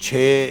6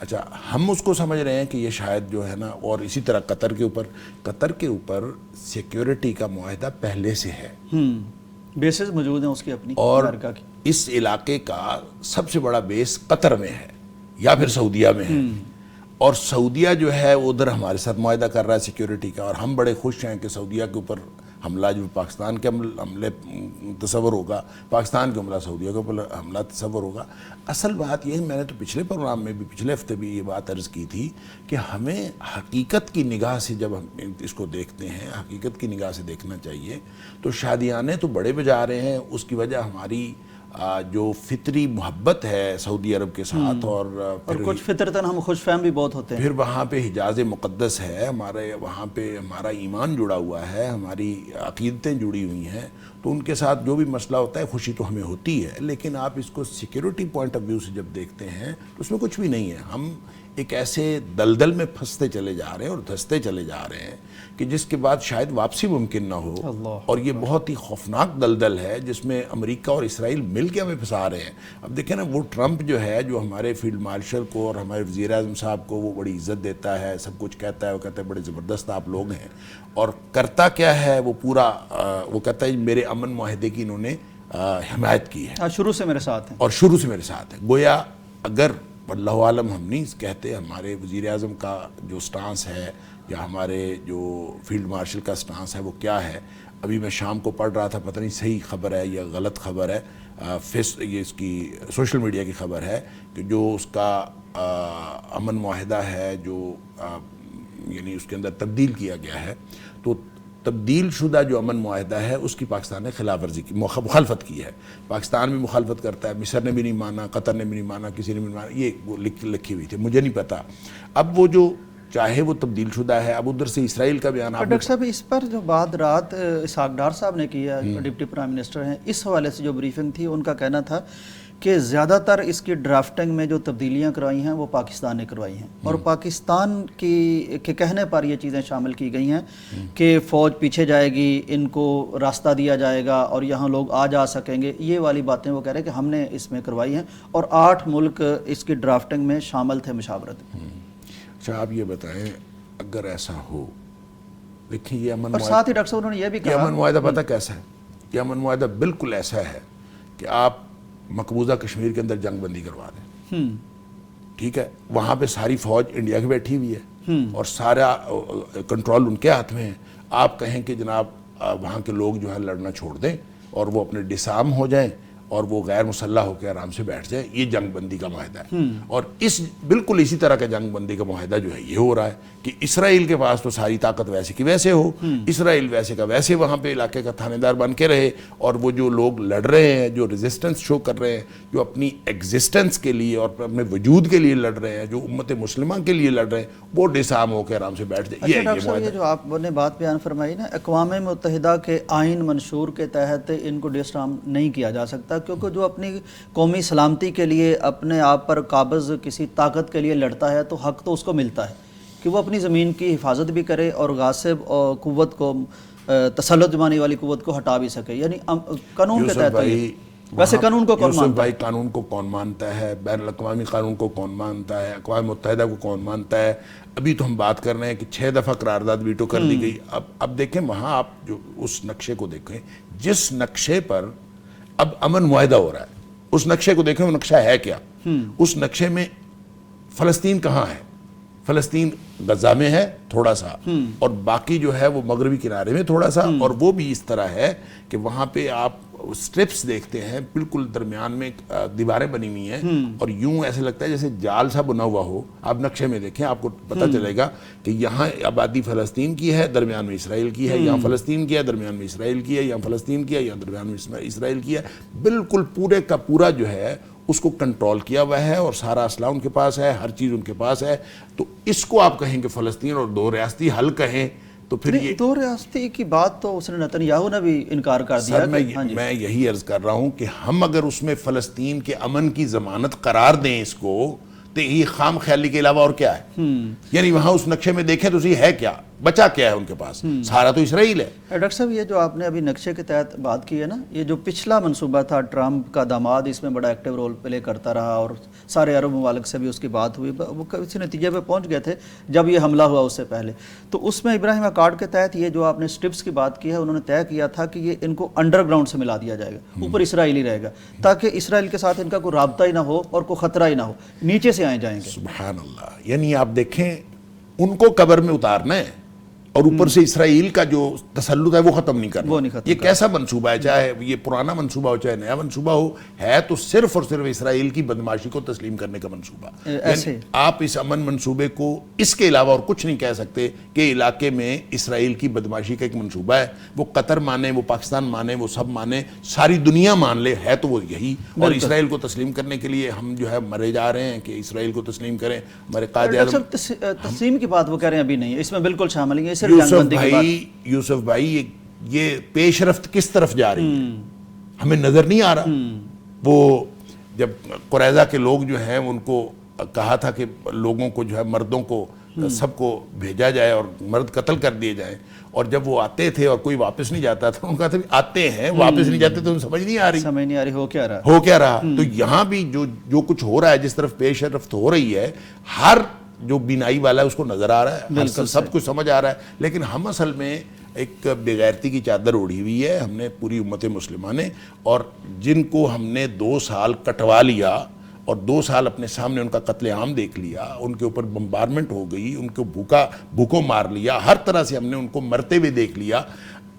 اچھا ہم اس کو سمجھ رہے ہیں کہ یہ شاید جو ہے نا، اور اسی طرح قطر کے اوپر سیکیورٹی کا معاہدہ پہلے سے ہے، بیسز موجود ہیں اس کی اپنی اور امریکہ کی. اس علاقے کا سب سے بڑا بیس قطر میں ہے یا پھر سعودیہ میں ہے، اور سعودیہ جو ہے وہ ادھر ہمارے ساتھ معاہدہ کر رہا ہے سیکیورٹی کا، اور ہم بڑے خوش ہیں کہ سعودیہ کے اوپر حملہ جو پاکستان کے حملے تصور ہوگا، پاکستان کے حملہ سعودیہ کے اوپر حملہ تصور ہوگا. اصل بات یہ ہے، میں نے تو پچھلے پروگرام میں بھی پچھلے ہفتے بھی یہ بات عرض کی تھی کہ ہمیں حقیقت کی نگاہ سے جب ہم اس کو دیکھتے ہیں، حقیقت کی نگاہ سے دیکھنا چاہیے. تو شادیانے تو بڑے بجا رہے ہیں، اس کی وجہ ہماری جو فطری محبت ہے سعودی عرب کے ساتھ، اور کچھ فطرتاً ہم خوش فہم بھی بہت ہوتے ہیں. پھر وہاں پہ حجاز مقدس ہے ہمارے، وہاں پہ ہمارا ایمان جڑا ہوا ہے، ہماری عقیدتیں جڑی ہوئی ہیں، تو ان کے ساتھ جو بھی مسئلہ ہوتا ہے خوشی تو ہمیں ہوتی ہے. لیکن آپ اس کو سیکیورٹی پوائنٹ آف ویو سے جب دیکھتے ہیں تو اس میں کچھ بھی نہیں ہے. ہم ایک ایسے دلدل میں پھنستے چلے جا رہے ہیں اور دھستے چلے جا رہے ہیں کہ جس کے بعد شاید واپسی ممکن نہ ہو. اور یہ بہت ہی خوفناک دلدل ہے جس میں امریکہ اور اسرائیل مل کے ہمیں پھنسا رہے ہیں. اب دیکھیں نا، وہ ٹرمپ جو ہے، جو ہمارے فیلڈ مارشل کو اور ہمارے وزیر اعظم صاحب کو وہ بڑی عزت دیتا ہے، سب کچھ کہتا ہے، وہ کہتا ہے بڑے زبردست آپ لوگ ہیں، اور کرتا کیا ہے وہ پورا وہ کہتا ہے میرے امن معاہدے کی انہوں نے حمایت کی ہے، شروع سے میرے ساتھ ہیں، اور شروع سے میرے ساتھ ہے. گویا اگر اللہ عالم ہم نہیں کہتے، ہمارے وزیر اعظم کا جو سٹانس ہے یا ہمارے جو فیلڈ مارشل کا سٹانس ہے وہ کیا ہے. ابھی میں شام کو پڑھ رہا تھا، پتہ نہیں صحیح خبر ہے یا غلط خبر ہے، یہ اس کی سوشل میڈیا کی خبر ہے کہ جو اس کا امن معاہدہ ہے جو یعنی اس کے اندر تبدیل کیا گیا ہے، تو تبدیل شدہ جو امن معاہدہ ہے اس کی پاکستان نے خلاف ورزی کی، مخالفت کی ہے. پاکستان بھی مخالفت کرتا ہے، مصر نے بھی نہیں مانا، قطر نے بھی نہیں مانا، کسی نے بھی نہیں مانا. یہ وہ لکھی ہوئی تھی، مجھے نہیں پتا. اب وہ جو چاہے وہ تبدیل شدہ ہے، اب ادھر سے اسرائیل کا بیان. ڈاکٹر صاحب اس پر جو بات رات اسحاق ڈار صاحب نے کیا، ڈپٹی پرائم منسٹر ہیں، اس حوالے سے جو بریفنگ تھی ان کا کہنا تھا کہ زیادہ تر اس کی ڈرافٹنگ میں جو تبدیلیاں کروائی ہیں وہ پاکستان نے کروائی ہیں، اور پاکستان کے کہنے پر یہ چیزیں شامل کی گئی ہیں کہ فوج پیچھے جائے گی، ان کو راستہ دیا جائے گا اور یہاں لوگ آ جا سکیں گے. یہ والی باتیں وہ کہہ رہے ہیں کہ ہم نے اس میں کروائی ہیں، اور 8 ملک اس کی ڈرافٹنگ میں شامل تھے مشاورت. اچھا آپ یہ بتائیں، اگر ایسا ہو، دیکھیں یہ امن اور ساتھ ہی ڈاکٹر صاحب انہوں نے یہ بھی یہ کہا، امن معاہدہ پتہ کیسا ہے؟ یہ امن معاہدہ بالکل ایسا ہے کہ آپ مقبوضہ کشمیر کے اندر جنگ بندی کروا دیں، ٹھیک ہے، وہاں پہ ساری فوج انڈیا کی بیٹھی ہوئی ہے اور سارا کنٹرول ان کے ہاتھ میں ہے. آپ کہیں کہ جناب وہاں کے لوگ جو ہے لڑنا چھوڑ دیں اور وہ اپنے ڈسارم ہو جائیں اور وہ غیر مسلح ہو کے آرام سے بیٹھ جائیں، یہ جنگ بندی کا معاہدہ ہے. اور بالکل اسی طرح کا جنگ بندی کا معاہدہ جو ہے یہ ہو رہا ہے کہ اسرائیل کے پاس تو ساری طاقت ویسے کی ویسے ہو، اسرائیل ویسے کا ویسے وہاں پہ علاقے کا تھانے دار بن کے رہے، اور وہ جو لوگ لڑ رہے ہیں، جو ریزسٹنس شو کر رہے ہیں، جو اپنی ایگزسٹنس کے لیے اور اپنے وجود کے لیے لڑ رہے ہیں، جو امت مسلمہ کے لیے لڑ رہے ہیں، وہ ڈسارم ہو کے آرام سے بیٹھ جائے. اچھا ڈاکٹر صاحب، یہ جو آپ نے بات بیان فرمائی نا، اقوام متحدہ کے آئین منشور کے تحت ان کو ڈسارم نہیں کیا جا سکتا، کیونکہ جو اپنی قومی سلامتی کے لیے اپنے آپ پر قابض کسی طاقت کے لیے لڑتا ہے تو حق تو اس کو ملتا ہے کہ وہ اپنی زمین کی حفاظت بھی کرے اور غاصب اور قوت کو، تسلط جمانے والی قوت کو ہٹا بھی سکے. یعنی قانون کے تحت. ویسے قانون کو کون مانتا ہے؟ بھائی قانون کو کون مانتا ہے؟ بین الاقوامی قانون کو کون مانتا ہے؟ اقوام متحدہ کو کون مانتا ہے؟ ابھی تو ہم بات کر رہے ہیں کہ 6 دفعہ قرارداد ویٹو کر دی گئی. اب دیکھیں وہاں، آپ جو اس نقشے کو دیکھیں، جس نقشے پر اب امن معاہدہ ہو رہا ہے، اس نقشے کو دیکھیں، وہ نقشہ ہے کیا؟ اس نقشے میں فلسطین کہاں ہے؟ فلسطین غزہ میں ہے تھوڑا سا، اور باقی جو ہے وہ مغربی کنارے میں تھوڑا سا، اور وہ بھی اس طرح ہے کہ وہاں پہ آپ سٹرپس دیکھتے ہیں، بالکل درمیان میں دیواریں بنی ہوئی ہیں، اور یوں ایسے لگتا ہے جیسے جال سا بنا ہوا ہو. آپ نقشے میں دیکھیں، آپ کو پتہ چلے گا کہ یہاں آبادی فلسطین کی ہے، درمیان میں اسرائیل کی ہے، یہاں فلسطین کی ہے، درمیان میں اسرائیل کی ہے، یہاں فلسطین کی ہے، یہاں درمیان میں اسرائیل کی ہے. بالکل پورے کا پورا جو ہے اس کو کنٹرول کیا ہوا ہے، اور سارا اسلحہ ان کے پاس ہے، ہر چیز ان کے پاس ہے. تو اس کو آپ کہیں کہ فلسطین اور 2 ریاستی حل کہیں تو پھر یہ 2 ریاستی کی بات تو اس نے نتنیاہو نے بھی انکار کر دیا. میں یہی عرض کر رہا ہوں کہ ہم اگر اس میں فلسطین کے امن کی ضمانت قرار دیں اس کو، تو یہ خام خیالی کے علاوہ اور کیا ہے؟ یعنی وہاں اس نقشے میں دیکھیں تو ہے کیا؟ بچا کیا ہے ان کے پاس؟ سارا تو اسرائیل ہے۔ ڈاکٹر صاحب یہ جو آپ نے ابھی نقشے کے تحت بات کی ہے نا، یہ جو پچھلا منصوبہ تھا، ٹرمپ کا داماد اس میں بڑا ایکٹیو رول پلے کرتا رہا اور سارے عرب ممالک سے بھی اس کی بات ہوئی، وہ کسی نتیجے پہ پہنچ گئے تھے جب یہ حملہ ہوا اس سے پہلے۔ تو اس میں ابراہیم اکارڈ کے تحت یہ جو آپ نے سٹرپس کی بات کی ہے، انہوں نے طے کیا تھا کہ یہ ان کو انڈر گراؤنڈ سے ملا دیا جائے گا، اوپر اسرائیل ہی رہے گا، تاکہ اسرائیل کے ساتھ ان کا کوئی رابطہ ہی نہ ہو اور کوئی خطرہ ہی نہ ہو، نیچے سے آئے جائیں گے۔ سبحان اللہ، یعنی آپ دیکھیں ان کو قبر میں اتارنا ہے اور اوپر سے اسرائیل کا جو تسلط ہے وہ ختم نہیں کرنا۔ یہ کیسا منصوبہ ہے؟ چاہے یہ پرانا منصوبہ ہو چاہے نیا منصوبہ ہو، ہے تو صرف اور صرف اسرائیل کی بدماشی کو تسلیم کرنے کا منصوبہ۔ یعنی آپ اس امن منصوبے کو اس کے علاوہ اور کچھ نہیں کہہ سکتے کہ علاقے میں اسرائیل کی بدماشی کا ایک منصوبہ ہے۔ وہ قطر مانے، وہ پاکستان مانے، وہ سب مانے، ساری دنیا مان لے، ہے تو وہ یہی۔ اور اسرائیل کو تسلیم کرنے کے لیے ہم جو ہے مرے جا رہے ہیں کہ اسرائیل کو تسلیم کریں۔ ہمارے قائد اعظم تسلیم کی بات وہ کہہ رہے ہیں ابھی نہیں ہے، اس میں بالکل شامل نہیں ہے۔ یوسف بھائی یہ پیش رفت کس طرف جا رہی ہے ہمیں نظر نہیں آ رہا۔ وہ جب قریظہ کے لوگ جو ہیں ان کو کہا تھا کہ لوگوں کو جو ہے مردوں کو سب کو بھیجا جائے اور مرد قتل کر دیے جائیں، اور جب وہ آتے تھے اور کوئی واپس نہیں جاتا تھا، ان کا تھا آتے ہیں واپس نہیں جاتے، تو سمجھ نہیں آ رہی ہو کیا رہا۔ تو یہاں بھی جو کچھ ہو رہا ہے، جس طرف پیش رفت ہو رہی ہے، ہر جو بینائی والا ہے اس کو نظر آ رہا ہے، سب کچھ سمجھ آ رہا ہے، لیکن ہم اصل میں ایک بغیرتی کی چادر اوڑھی ہوئی ہے ہم نے، پوری امت مسلمہ نے، اور جن کو ہم نے 2 سال کٹوا لیا اور 2 سال اپنے سامنے ان کا قتل عام دیکھ لیا، ان کے اوپر بمبارمنٹ ہو گئی، ان کو بھوکوں مار لیا، ہر طرح سے ہم نے ان کو مرتے ہوئے دیکھ لیا،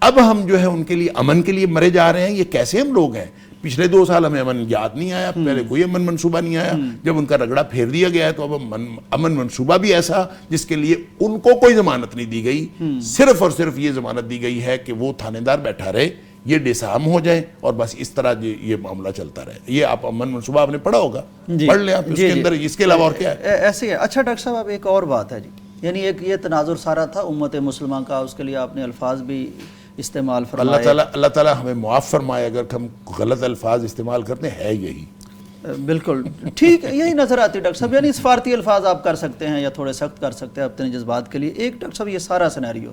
اب ہم جو ہے ان کے لیے امن کے لیے مرے جا رہے ہیں۔ یہ کیسے ہم لوگ ہیں؟ پچھلے 2 سال ہمیں امن یاد نہیں آیا، پہلے کوئی امن منصوبہ نہیں آیا، جب ان کا رگڑا پھیر دیا گیا ہے تو اب امن منصوبہ بھی ایسا جس کے لیے ان کو کوئی ضمانت نہیں دی گئی، صرف اور صرف یہ ضمانت دی گئی ہے کہ وہ تھانے دار بیٹھا رہے، یہ ڈسارم ہو جائیں، اور بس اس طرح یہ معاملہ چلتا رہے۔ یہ آپ امن منصوبہ آپ نے پڑھا ہوگا، پڑھ لیں آپ، اس کے اندر اس کے علاوہ اور کیا ہے؟ ایسے ہے۔ اچھا ڈاکٹر صاحب اب ایک اور بات ہے جی، یعنی ایک یہ تناظر سارا تھا امت مسلمہ کا، اس کے لیے آپ نے الفاظ بھی استعمال فرمائے۔ اللہ تعالیٰ ہمیں معاف فرمائے اگر ہم غلط الفاظ استعمال کرتے ہیں، یہی بالکل ٹھیک ہے، یہی نظر آتی ہے ڈاکٹر صاحب، یعنی سفارتی الفاظ آپ کر سکتے ہیں یا تھوڑے سخت کر سکتے ہیں اپنے جذبات کے لیے، ایک ڈاکٹر صاحب یہ سارا سینیریو۔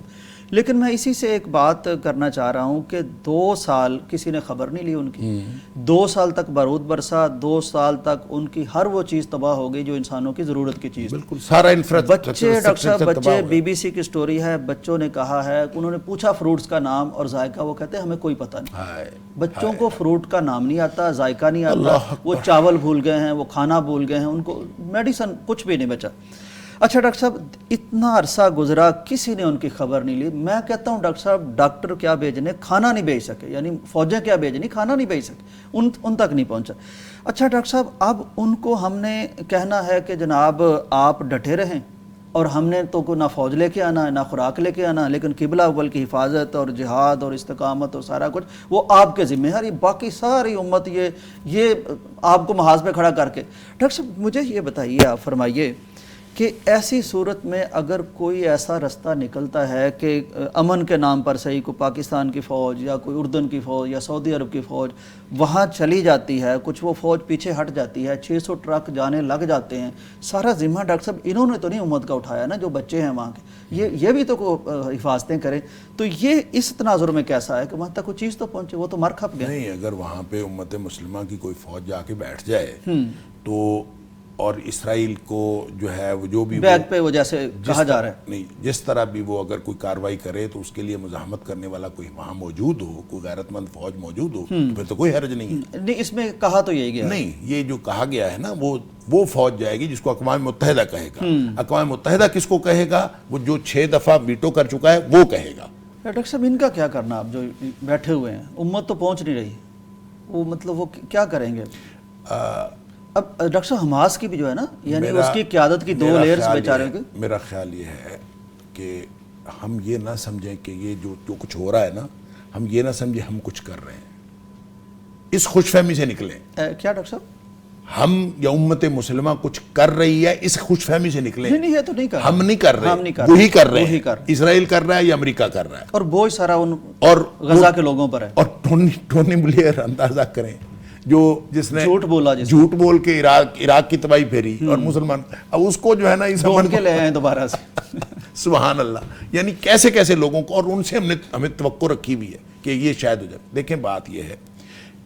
لیکن میں اسی سے ایک بات کرنا چاہ رہا ہوں کہ 2 سال کسی نے خبر نہیں لی ان کی، 2 سال تک بارود برسا، 2 سال تک ان کی ہر وہ چیز تباہ ہو گئی جو انسانوں کی ضرورت کی چیز۔ بالکل سارا بچے ڈاکٹر صاحب، بچے BBC کی سٹوری ہے، بچوں نے کہا ہے، انہوں نے پوچھا فروٹس کا نام اور ذائقہ، وہ کہتے ہیں ہمیں کوئی پتہ نہیں۔ بچوں کو فروٹ کا نام نہیں آتا، ذائقہ نہیں آتا، وہ چاول بھول گئے ہیں، وہ کھانا بھول گئے ہیں، ان کو میڈیسن کچھ بھی نہیں بچا۔ اچھا ڈاکٹر صاحب اتنا عرصہ گزرا، کسی نے ان کی خبر نہیں لی۔ میں کہتا ہوں ڈاکٹر صاحب ڈاکٹر کیا بھیجنے، کھانا نہیں بھیج سکے، یعنی فوجیں کیا بھیجنی، کھانا نہیں بھیج سکے، ان تک نہیں پہنچا۔ اچھا ڈاکٹر صاحب اب ان کو ہم نے کہنا ہے کہ جناب آپ ڈٹے رہیں، اور ہم نے تو نہ فوج لے کے آنا ہے نہ خوراک لے کے آنا، لیکن قبلہ اول کی حفاظت اور جہاد اور استقامت اور سارا کچھ وہ آپ کے ذمہ ہے، باقی ساری امت یہ آپ کو محاذ پہ کھڑا کر کے۔ ڈاکٹر صاحب مجھے یہ بتائیے، آپ فرمائیے کہ ایسی صورت میں اگر کوئی ایسا رستہ نکلتا ہے کہ امن کے نام پر صحیح کو پاکستان کی فوج یا کوئی اردن کی فوج یا سعودی عرب کی فوج وہاں چلی جاتی ہے، کچھ وہ فوج پیچھے ہٹ جاتی ہے، 600 ٹرک جانے لگ جاتے ہیں، سارا ذمہ ڈاکٹر صاحب انہوں نے تو نہیں امت کا اٹھایا نا، جو بچے ہیں وہاں کے، یہ بھی تو حفاظتیں کریں، تو یہ اس تناظر میں کیسا ہے کہ وہاں تک کوئی چیز تو پہنچے، وہ تو مر کھپ گئے نہیں۔ اگر وہاں پہ امت مسلمہ کی کوئی فوج جا کے بیٹھ جائے تو، اور اسرائیل کو جو ہے وہ جو بھی بیک پہ وہ جیسے کہا جا رہا ہے، نہیں جس طرح بھی وہ اگر کوئی کاروائی کرے تو اس کے لیے مزاحمت کرنے والا کوئی وہاں موجود ہو، کوئی غیرت مند فوج موجود ہو، پھر تو کوئی حرج نہیں ہے۔ نہیں اس میں کہا تو یہی گیا نہیں، یہ جو کہا گیا ہے نا وہ فوج جائے گی جس کو اقوام متحدہ کہے گا۔ اقوام متحدہ کس کو کہے گا؟ وہ جو 6 دفعہ ویٹو کر چکا ہے وہ کہے گا۔ ڈاکٹر صاحب ان کا کیا کرنا، اب جو بیٹھے ہوئے ہیں، امت تو پہنچ نہیں رہی، وہ مطلب وہ کیا کریں گے؟ اب ڈاکٹر صاحب حماس کی بھی جو ہے نا، یعنی اس کی قیادت کی 2 لیئرز بیچارے کے۔ میرا خیال یہ ہے کہ ہم یہ نہ سمجھیں کہ یہ جو کچھ ہو رہا ہے نا، ہم یہ نہ سمجھیں ہم کچھ کر رہے ہیں، اس خوش فہمی سے نکلیں۔ کیا ڈاکٹر صاحب؟ ہم یا امت مسلمہ کچھ کر رہی ہے اس خوش فہمی سے نکلیں۔ نہیں ہے تو نہیں کر رہے، ہم نہیں کر رہے، وہی کر رہے ہیں، اسرائیل کر رہا ہے یا امریکہ کر رہا ہے، اور بوجھ سارا ان اور غزہ کے لوگوں پر ہے۔ اور ٹونی بلیئر اندازہ کریں جو جس نے جھوٹ بولا، جھوٹ بول کے عراق کی تباہی پھیری اور مسلمان، اب اس کو جو ہے نا اس ڈھونڈ کے لے آئے دوبارہ سے سبحان اللہ، یعنی کیسے کیسے لوگوں کو، اور ان سے ہمیں توقع رکھی ہوئی ہے کہ یہ شاید ہو جائے۔ دیکھیں بات یہ ہے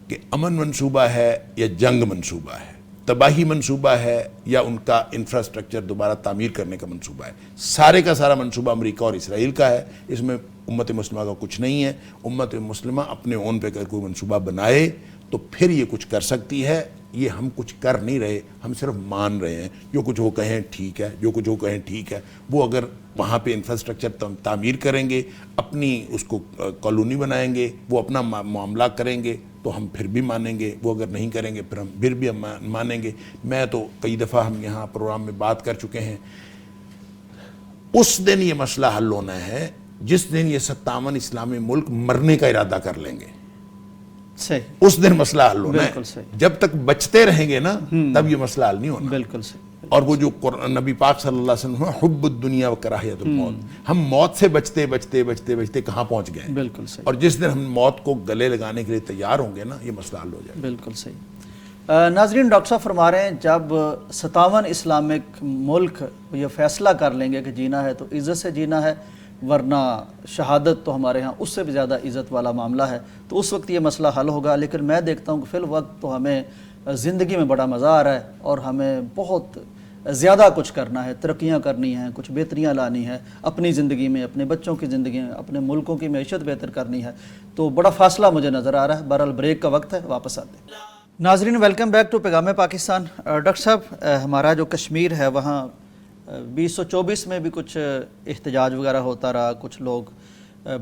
کہ امن منصوبہ ہے یا جنگ منصوبہ ہے، تباہی منصوبہ ہے یا ان کا انفراسٹرکچر دوبارہ تعمیر کرنے کا منصوبہ ہے، سارے کا سارا منصوبہ امریکہ اور اسرائیل کا ہے، اس میں امت مسلمہ کا کچھ نہیں ہے۔ امت مسلمہ اپنے اون پہ اگر کوئی منصوبہ بنائے تو پھر یہ کچھ کر سکتی ہے۔ یہ ہم کچھ کر نہیں رہے، ہم صرف مان رہے ہیں، جو کچھ وہ کہیں ٹھیک ہے، جو کچھ وہ کہیں ٹھیک ہے۔ وہ اگر وہاں پہ انفراسٹرکچر تعمیر کریں گے، اپنی اس کو کالونی بنائیں گے، وہ اپنا معاملہ کریں گے تو ہم پھر بھی مانیں گے، وہ اگر نہیں کریں گے پھر بھی ہم مانیں گے۔ میں تو کئی دفعہ ہم یہاں پروگرام میں بات کر چکے ہیں، اس دن یہ مسئلہ حل ہونا ہے جس دن یہ 57 اسلامی ملک مرنے کا ارادہ کر لیں گے، صحیح، اس دن مسئلہ حل ہونا ہے۔ بالکل صحیح۔ جب تک بچتے رہیں گے نا تب یہ مسئلہ حل نہیں ہونا۔ بالکل صحیح۔ اور وہ جو نبی پاک صلی اللہ علیہ وسلم حب الدنیا و کراہیت الموت، ہم موت سے بچتے بچتے بچتے بچتے کہاں پہنچ گئے، بالکل صحیح، اور جس دن ہم موت کو گلے لگانے کے لیے تیار ہوں گے نا، یہ مسئلہ حل ہو جائے گا۔ بالکل صحیح۔ ناظرین، ڈاکٹر صاحب فرما رہے ہیں جب 57 اسلامک ملک یہ فیصلہ کر لیں گے کہ جینا ہے تو عزت سے جینا ہے، ورنہ شہادت تو ہمارے ہاں اس سے بھی زیادہ عزت والا معاملہ ہے، تو اس وقت یہ مسئلہ حل ہوگا۔ لیکن میں دیکھتا ہوں کہ فی الوقت تو ہمیں زندگی میں بڑا مزہ آ رہا ہے اور ہمیں بہت زیادہ کچھ کرنا ہے، ترقیاں کرنی ہیں، کچھ بہتریاں لانی ہے اپنی زندگی میں، اپنے بچوں کی زندگی میں، اپنے ملکوں کی معیشت بہتر کرنی ہے، تو بڑا فاصلہ مجھے نظر آ رہا ہے۔ بہرحال بریک کا وقت ہے، واپس آتے ہیں۔ ناظرین، ویلکم بیک ٹو پیغام پاکستان۔ ڈاکٹر صاحب، ہمارا جو کشمیر ہے وہاں 2024 میں بھی کچھ احتجاج وغیرہ ہوتا رہا، کچھ لوگ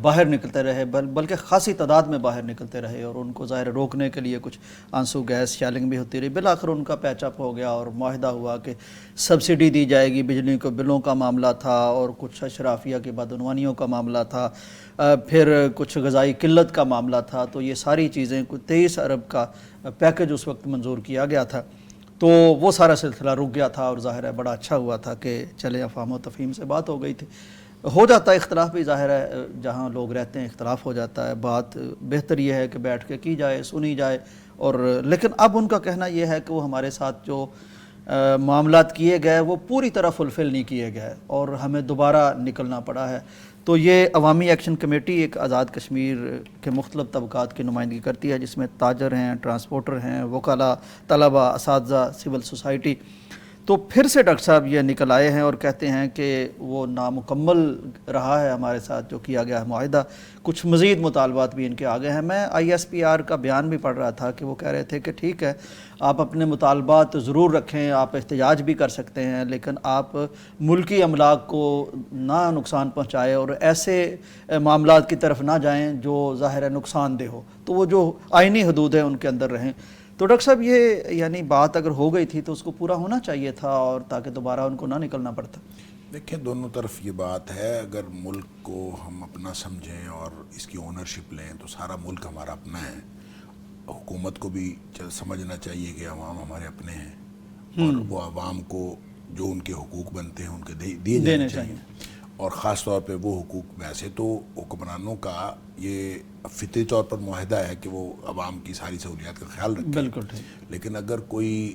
باہر نکلتے رہے، بلکہ خاصی تعداد میں باہر نکلتے رہے، اور ان کو ظاہر روکنے کے لیے کچھ آنسو گیس شیلنگ بھی ہوتی رہی۔ بالآخر ان کا پیچ اپ ہو گیا اور معاہدہ ہوا کہ سبسڈی دی جائے گی، بجلی کو بلوں کا معاملہ تھا، اور کچھ اشرافیہ کی بدعنوانیوں کا معاملہ تھا، پھر کچھ غذائی قلت کا معاملہ تھا، تو یہ ساری چیزیں 23 ارب کا پیکج اس وقت منظور کیا گیا تھا، تو وہ سارا سلسلہ رک گیا تھا، اور ظاہر ہے بڑا اچھا ہوا تھا کہ چلے افہام و تفہیم سے بات ہو گئی تھی۔ ہو جاتا ہے اختلاف بھی، ظاہر ہے جہاں لوگ رہتے ہیں اختلاف ہو جاتا ہے، بات بہتر یہ ہے کہ بیٹھ کے کی جائے، سنی جائے، اور لیکن اب ان کا کہنا یہ ہے کہ وہ ہمارے ساتھ جو معاملات کیے گئے وہ پوری طرح فلفل نہیں کیے گئے اور ہمیں دوبارہ نکلنا پڑا ہے۔ تو یہ عوامی ایکشن کمیٹی ایک آزاد کشمیر کے مختلف طبقات کی نمائندگی کرتی ہے، جس میں تاجر ہیں، ٹرانسپورٹر ہیں، وکلاء، طلباء، اساتذہ، سول سوسائٹی۔ تو پھر سے ڈاکٹر صاحب یہ نکل آئے ہیں اور کہتے ہیں کہ وہ نامکمل رہا ہے ہمارے ساتھ جو کیا گیا ہے معاہدہ، کچھ مزید مطالبات بھی ان کے آگے ہیں۔ میں ISPR کا بیان بھی پڑھ رہا تھا کہ وہ کہہ رہے تھے کہ ٹھیک ہے، آپ اپنے مطالبات ضرور رکھیں، آپ احتجاج بھی کر سکتے ہیں، لیکن آپ ملکی املاک کو نہ نقصان پہنچائے اور ایسے معاملات کی طرف نہ جائیں جو ظاہر ہے نقصان دہ ہو، تو وہ جو آئینی حدود ہیں ان کے اندر رہیں۔ تو ڈاکٹر صاحب یہ یعنی بات اگر ہو گئی تھی تو اس کو پورا ہونا چاہیے تھا، اور تاکہ دوبارہ ان کو نہ نکلنا پڑتا۔ دیکھیں، دونوں طرف یہ بات ہے، اگر ملک کو ہم اپنا سمجھیں اور اس کی اونرشپ لیں تو سارا ملک ہمارا اپنا ہے۔ حکومت کو بھی سمجھنا چاہیے کہ عوام ہمارے اپنے ہیں، اور وہ عوام کو جو ان کے حقوق بنتے ہیں ان کے دیے جانے چاہیے، اور خاص طور پہ وہ حقوق، ویسے تو حکمرانوں کا یہ فطری طور پر معاہدہ ہے کہ وہ عوام کی ساری سہولیات کا خیال رکھیں، بالکل، لیکن اگر کوئی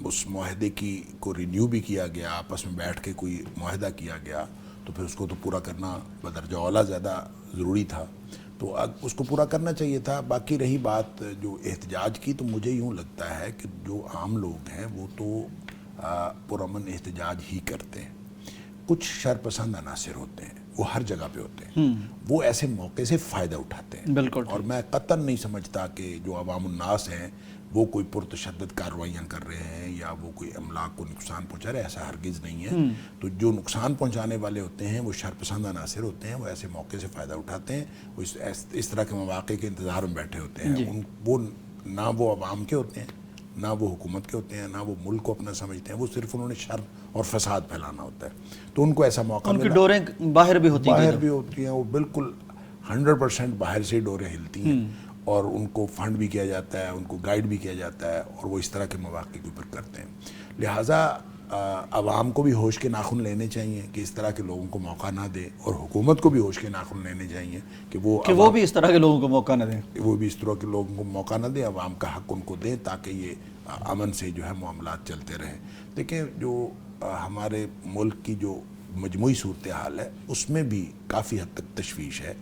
اس معاہدے کو رینیو بھی کیا گیا، آپس میں بیٹھ کے کوئی معاہدہ کیا گیا، تو پھر اس کو تو پورا کرنا بدرجہ اولیٰ زیادہ ضروری تھا، تو اس کو پورا کرنا چاہیے تھا۔ باقی رہی بات جو احتجاج کی، تو مجھے یوں لگتا ہے کہ جو عام لوگ ہیں وہ تو پرامن احتجاج ہی کرتے ہیں، کچھ شرپسند عناصر ہوتے ہیں، وہ ہر جگہ پہ ہوتے ہیں، وہ ایسے موقع سے فائدہ اٹھاتے ہیں، بالکل، اور میں قطعاً نہیں سمجھتا کہ جو عوام الناس ہیں وہ کوئی پرتشدد کارروائیاں کر رہے ہیں یا وہ کوئی املاک کو نقصان پہنچا رہے ہیں، ایسا ہرگز نہیں ہے۔ تو جو نقصان پہنچانے والے ہوتے ہیں وہ شرپسند عناصر ہوتے ہیں، وہ ایسے موقع سے فائدہ اٹھاتے ہیں، وہ اس طرح کے مواقع کے انتظار میں بیٹھے ہوتے ہیں۔ وہ نہ وہ عوام کے ہوتے ہیں، نہ وہ حکومت کے ہوتے ہیں، نہ وہ ملک کو اپنا سمجھتے ہیں، وہ صرف انہوں نے شر اور فساد پھیلانا ہوتا ہے، تو ان کو ایسا موقع ان کی ڈوریں باہر بھی ہوتی ہیں، وہ بالکل 100% باہر سے ڈوریں ہلتی ہیں، اور ان کو فنڈ بھی کیا جاتا ہے، ان کو گائیڈ بھی کیا جاتا ہے، اور وہ اس طرح کے مواقع کے اوپر کرتے ہیں۔ لہٰذا عوام کو بھی ہوش کے ناخن لینے چاہیے کہ اس طرح کے لوگوں کو موقع نہ دے، اور حکومت کو بھی ہوش کے ناخن لینے چاہیے کہ وہ بھی اس طرح کے لوگوں کو موقع نہ دیں، وہ بھی اس طرح کے لوگوں کو موقع نہ دیں، عوام کا حق ان کو دیں تاکہ یہ امن سے جو ہے معاملات چلتے رہیں۔ دیکھیں جو ہمارے ملک کی جو مجموعی صورتحال ہے اس میں بھی کافی حد تک تشویش ہے،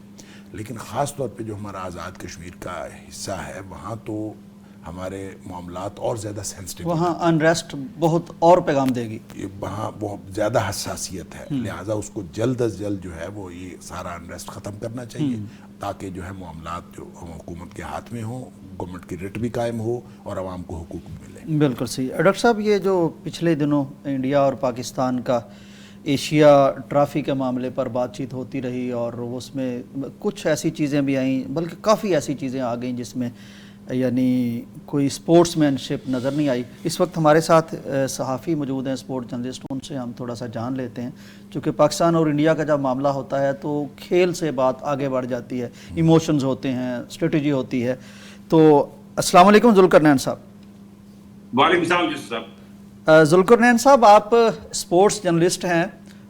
لیکن خاص طور پہ جو ہمارا آزاد کشمیر کا حصہ ہے وہاں تو ہمارے معاملات اور زیادہ سینسٹیو، وہاں انریسٹ بہت اور پیغام دے گی، وہاں بہت زیادہ حساسیت ہے، لہٰذا اس کو جلد از جلد جو ہے وہ یہ سارا انریسٹ ختم کرنا چاہیے تاکہ جو ہے معاملات جو حکومت کے ہاتھ میں ہوں، گورنمنٹ کی ریٹ بھی قائم ہو اور عوام کو حقوق بھی ملے۔ بالکل صحیح۔ ڈاکٹر صاحب یہ جو پچھلے دنوں انڈیا اور پاکستان کا ایشیا ٹرافی کے معاملے پر بات چیت ہوتی رہی اور اس میں کچھ ایسی چیزیں بھی آئیں، بلکہ کافی ایسی چیزیں آ گئیں جس میں یعنی کوئی اسپورٹس مین شپ نظر نہیں آئی۔ اس وقت ہمارے ساتھ صحافی موجود ہیں، اسپورٹ جرنلسٹ، ان سے ہم تھوڑا سا جان لیتے ہیں، چونکہ پاکستان اور انڈیا کا جب معاملہ ہوتا ہے تو کھیل سے بات آگے بڑھ جاتی ہے، ایموشنز ہوتے ہیں، اسٹریٹجی ہوتی ہے۔ تو السلام علیکم ذوالقرنین صاحب۔ وعلیکم السلام یوسف صاحب۔ ذوالقرنین صاحب، آپ اسپورٹس جرنلسٹ ہیں